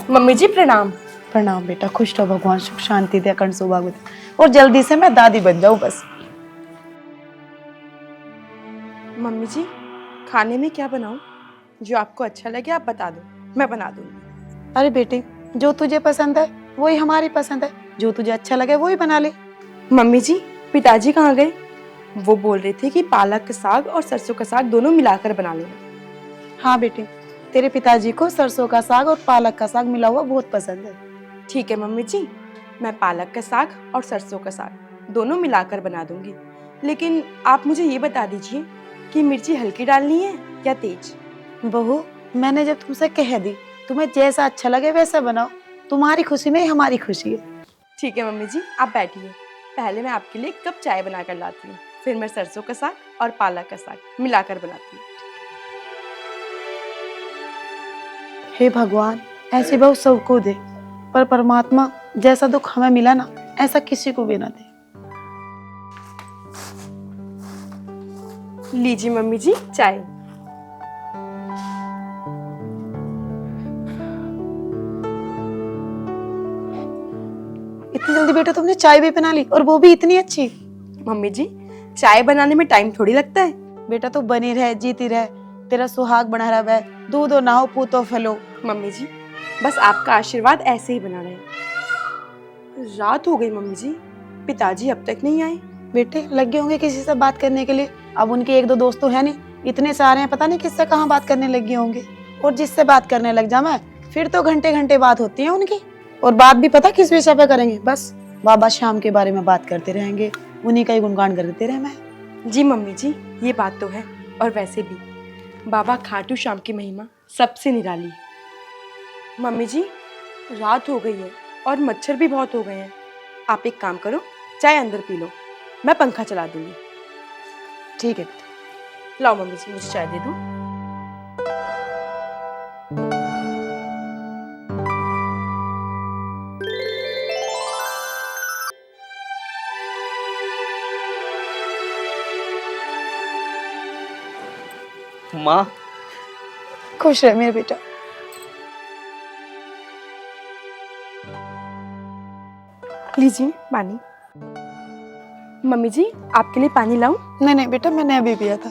मम्मी जी प्रणाम। प्रणाम बेटा, खुश रहो, भगवान सुख शांति दे, अखंड सौभाग्य दे, और जल्दी से मैं दादी बन जाऊं बस। मम्मी जी, खाने में क्या बनाऊं? जो आपको अच्छा लगे आप बता दो, मैं बना दूंगी। अरे बेटी, जो तुझे पसंद है वही हमारी पसंद है, जो तुझे अच्छा लगे वही बना ले। मम्मी जी, पिताजी कहाँ गए? वो बोल रहे थे कि पालक का साग और सरसों का साग दोनों मिलाकर बना लेना। हाँ बेटी, तेरे पिताजी को सरसों का साग और पालक का साग मिला हुआ बहुत पसंद है। ठीक है मम्मी जी, मैं पालक का साग और सरसों का साग दोनों मिलाकर बना दूंगी। लेकिन आप मुझे ये बता दीजिए कि मिर्ची हल्की डालनी है या तेज? बहू, मैंने जब तुमसे कह दी, तुम्हें जैसा अच्छा लगे वैसा बनाओ, तुम्हारी खुशी में ही हमारी खुशी है। ठीक है मम्मी जी, आप बैठिए। पहले मैं आपके लिए एक कप चाय बना कर लाती हूँ, फिर मैं सरसों का साग और पालक का साग मिलाकर बनाती हूँ। हे भगवान, ऐसी बहू सबको दे, पर परमात्मा जैसा दुख हमें मिला ना, ऐसा किसी को भी ना दे। लीजिए मम्मी जी चाय। इतनी जल्दी बेटा तुमने चाय भी बना ली, और वो भी इतनी अच्छी? मम्मी जी, चाय बनाने में टाइम थोड़ी लगता है। बेटा तू बनी रहे, जीती रहे, तेरा सुहाग बना रहा है, दूधो ना हो पूतो फलो। मम्मी जी, बस आपका आशीर्वाद ऐसे ही बना रहे। रात हो गई मम्मी जी, पिताजी अब तक नहीं आए। बेटे लगे होंगे किसी से बात करने के लिए, अब उनके एक दो दोस्त तो है नहीं, इतने सारे हैं, पता नहीं किससे कहाँ बात करने लगे होंगे। और जिससे बात करने लग जा मैं, फिर तो घंटे घंटे बात होती है उनकी। और बात भी पता किस विषय पे करेंगे? बस बाबा श्याम के बारे में बात करते रहेंगे, उन्हीं का ही गुणगान करते रहे मैं। जी मम्मी जी, ये बात तो है। और वैसे भी बाबा खाटू श्याम की महिमा सबसे निराली है। मम्मी जी, रात हो गई है और मच्छर भी बहुत हो गए हैं। आप एक काम करो, चाय अंदर पी लो, मैं पंखा चला दूंगी। ठीक है। लाओ मम्मी जी, मुझे चाय दे दो। माँ, खुश रह मेरे बेटा। लीजिए पानी। मम्मी जी, आपके लिए पानी लाऊं? नहीं नहीं बेटा, मैंने अभी पिया था।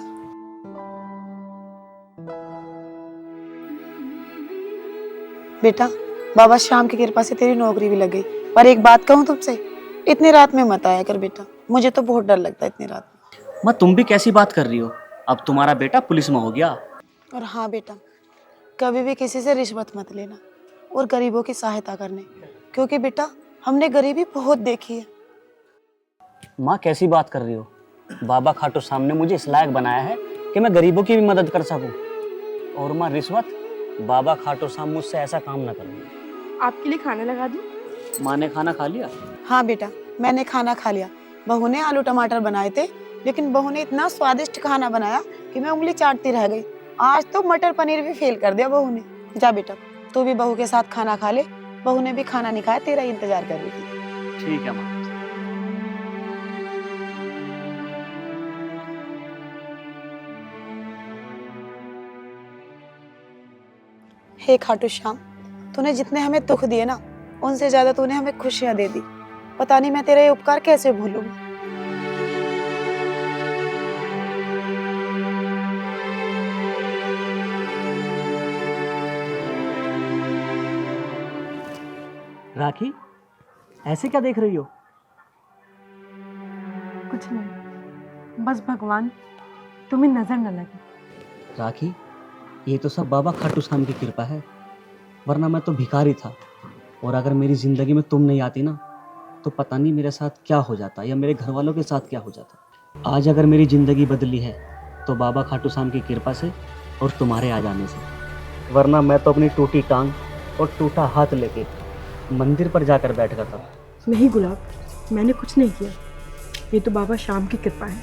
बेटा बाबा श्याम की कृपा से तेरी नौकरी भी लग गई, पर एक बात कहूँ तुमसे, इतनी रात में मत आया कर बेटा, मुझे तो बहुत डर लगता है इतनी रात में। माँ तुम भी कैसी बात कर रही हो? अब तुम्हारा बेटा पुलिस में हो गया। और हाँ बेटा, कभी भी किसी से रिश्वत मत लेना, और गरीबों की सहायता करने, क्योंकि बेटा हमने गरीबी बहुत देखी है। माँ कैसी बात कर रही हो? बाबा खाटू श्याम ने मुझे इस लायक बनाया है कि मैं गरीबों की भी मदद कर सकूं। और माँ रिश्वत, बाबा खाटू श्याम मुझसे ऐसा काम ना करो। आपके लिए खाना लगा दूं? माँ ने खाना खा लिया? हाँ बेटा, मैंने खाना खा लिया। बहू ने आलू टमाटर बनाए थे, लेकिन बहू ने इतना स्वादिष्ट खाना बनाया कि मैं उंगली चाटती रह गई। आज तो मटर पनीर भी फेल कर दिया बहू ने। जा बेटा, तू भी बहू के साथ खाना खा ले, बहू ने भी खाना नहीं खाया, तेरा इंतजार कर रही थी। ठीक है माँ। हे खाटू श्याम, तूने जितने हमें दुख दिए ना, उनसे ज्यादा तूने हमें खुशियां दे दी। पता नहीं मैं तेरा ये उपकार कैसे भूलूंगी। राखी, ऐसे क्या देख रही हो? कुछ नहीं, बस भगवान तुम्हें नजर न लगे। राखी, ये तो सब बाबा खाटू श्याम की कृपा है, वरना मैं तो भिखारी था। और अगर मेरी जिंदगी में तुम नहीं आती ना, तो पता नहीं मेरे साथ क्या हो जाता, या मेरे घर वालों के साथ क्या हो जाता। आज अगर मेरी जिंदगी बदली है तो बाबा खाटू श्याम की कृपा से और तुम्हारे आ जाने से, वरना मैं तो अपनी टूटी टांग और टूटा हाथ लेके मंदिर पर जाकर बैठ गया था। नहीं गुलाब, मैंने कुछ नहीं किया, ये तो बाबा श्याम की कृपा है।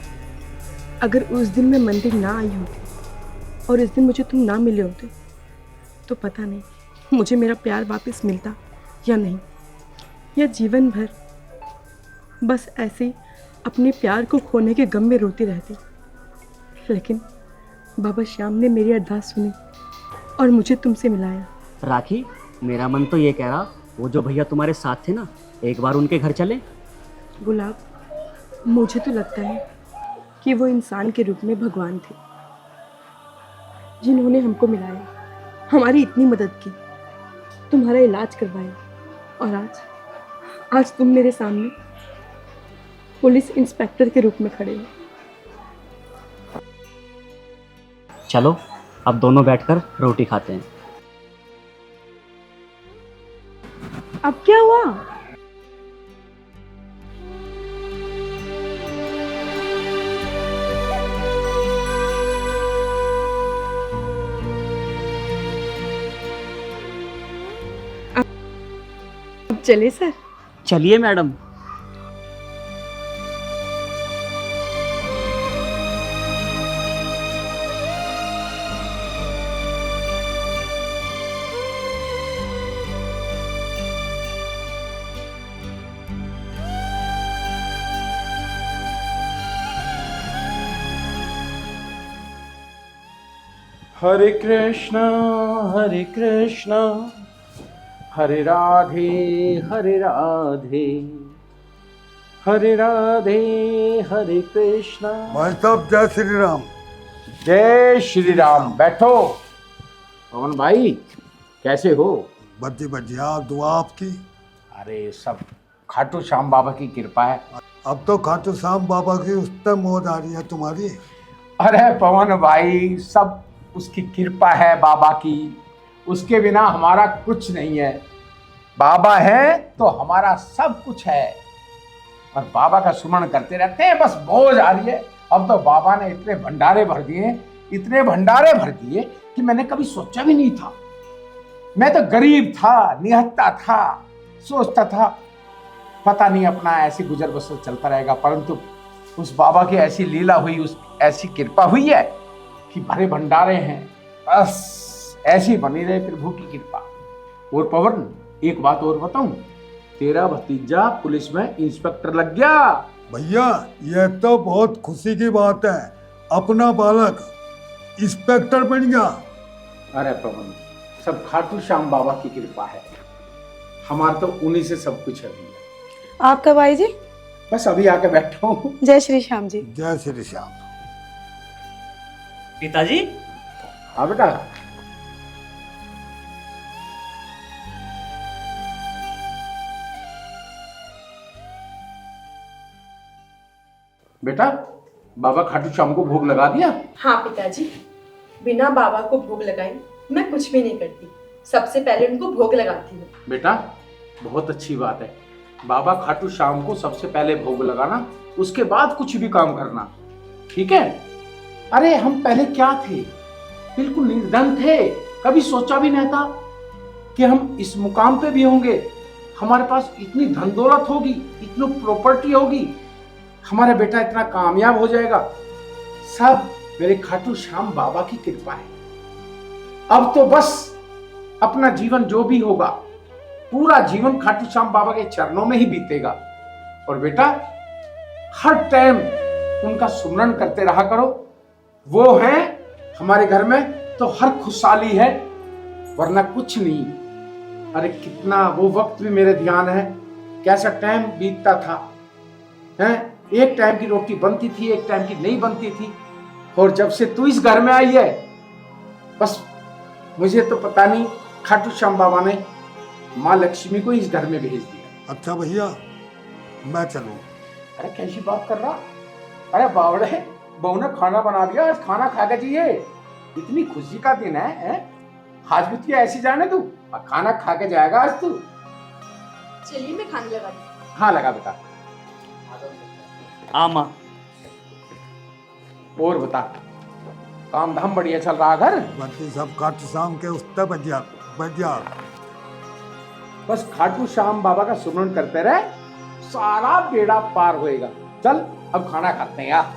अगर उस दिन मैं मंदिर ना आई होती और इस दिन मुझे तुम ना मिले होते, तो पता नहीं मुझे मेरा प्यार वापस मिलता या नहीं, या जीवन भर बस ऐसे ही अपने प्यार को खोने के गम में रोती रहती। लेकिन बाबा श्याम ने मेरी अरदास सुनी और मुझे तुमसे मिलाया। राखी, मेरा मन तो ये कह रहा, वो जो भैया तुम्हारे साथ थे ना, एक बार उनके घर चले। गुलाब, मुझे तो लगता है कि वो इंसान के रूप में भगवान थे, जिन्होंने हमको मिलाया, हमारी इतनी मदद की। तुम्हारा इलाज करवाया, और आज तुम मेरे सामने पुलिस इंस्पेक्टर के रूप में खड़े हो। चलो अब दोनों बैठकर रोटी खाते हैं। अब क्या हुआ? अब चले सर? चलिए मैडम। हरे कृष्णा हरे राधे हरे राधे हरे राधे हरे कृष्णा। भाई साहब जय श्री राम। जय श्री राम। बैठो। पवन भाई कैसे हो? बढ़िया, दुआ आपकी। अरे सब खाटू श्याम बाबा की कृपा है। अब तो खाटू श्याम बाबा की उस पर मौज आ रही है तुम्हारी। अरे पवन भाई सब उसकी कृपा है बाबा की, उसके बिना हमारा कुछ नहीं है। बाबा है तो हमारा सब कुछ है, और बाबा का सुमरण करते रहते हैं, बस मौज आ रही है। अब तो बाबा ने इतने भंडारे भर दिए कि मैंने कभी सोचा भी नहीं था। मैं तो गरीब था, निहत्ता था, सोचता था पता नहीं अपना ऐसे गुजर बसर चलता रहेगा, परंतु उस बाबा की ऐसी लीला हुई, उस ऐसी कृपा हुई है कि भरे भंडारे हैं। बस ऐसी बनी रहे प्रभु की कृपा। और पवन एक बात और बताऊं, तेरा भतीजा पुलिस में इंस्पेक्टर लग गया। भैया ये तो बहुत खुशी की बात है, अपना बालक इंस्पेक्टर बन गया। अरे पवन सब खाटू श्याम बाबा की कृपा है, हमारा तो उन्हीं से सब कुछ है भैया। आपका भाई जी? बस अभी आके बैठा हूँ। जय श्री श्याम जी। जय श्री श्याम। पिताजी। हाँ बेटा। बेटा बाबा खाटू श्याम को भोग लगा दिया? हाँ पिताजी, बिना बाबा को भोग लगाए मैं कुछ भी नहीं करती, सबसे पहले उनको भोग लगाती हूँ। बेटा बहुत अच्छी बात है, बाबा खाटू श्याम को सबसे पहले भोग लगाना, उसके बाद कुछ भी काम करना, ठीक है? अरे हम पहले क्या थे, बिल्कुल निर्धन थे, कभी सोचा भी नहीं था कि हम इस मुकाम पे भी होंगे, हमारे पास इतनी धन दौलत होगी, इतनी प्रॉपर्टी होगी, हमारा बेटा इतना कामयाब हो जाएगा। सब मेरे खाटू श्याम बाबा की कृपा है। अब तो बस अपना जीवन जो भी होगा पूरा जीवन खाटू श्याम बाबा के चरणों में ही बीतेगा। और बेटा हर टाइम उनका सुमरण करते रहा करो, वो है हमारे घर में तो हर खुशहाली है, वरना कुछ नहीं। अरे कितना वो वक्त भी मेरे ध्यान है, कैसा टाइम बीतता था, हैं? एक टाइम की रोटी बनती थी, एक टाइम की नहीं बनती थी। और जब से तू इस घर में आई है, बस मुझे तो पता नहीं खाटू श्याम बाबा ने माँ लक्ष्मी को इस घर में भेज दिया। अच्छा भैया मैं चलूं? अरे कैसी बात कर रहा? अरे बावड़े, बहू ने खाना बना दिया, आज खाना खा के जाइए, इतनी खुशी का दिन है? आज भी तू ऐसी जाने तू खाना खा के जाएगा आज तू। चलिए मैं खाने लगा दी। हाँ लगा बेटा। आमा। और बता, काम धाम बढ़िया चल रहा घर? बाकी सब खाटू श्याम के उसते बढ़िया। बस खाटू श्याम बाबा का सुमरण करते रहे, सारा बेड़ा पार होएगा। चल अब खाना खाते हैं यार।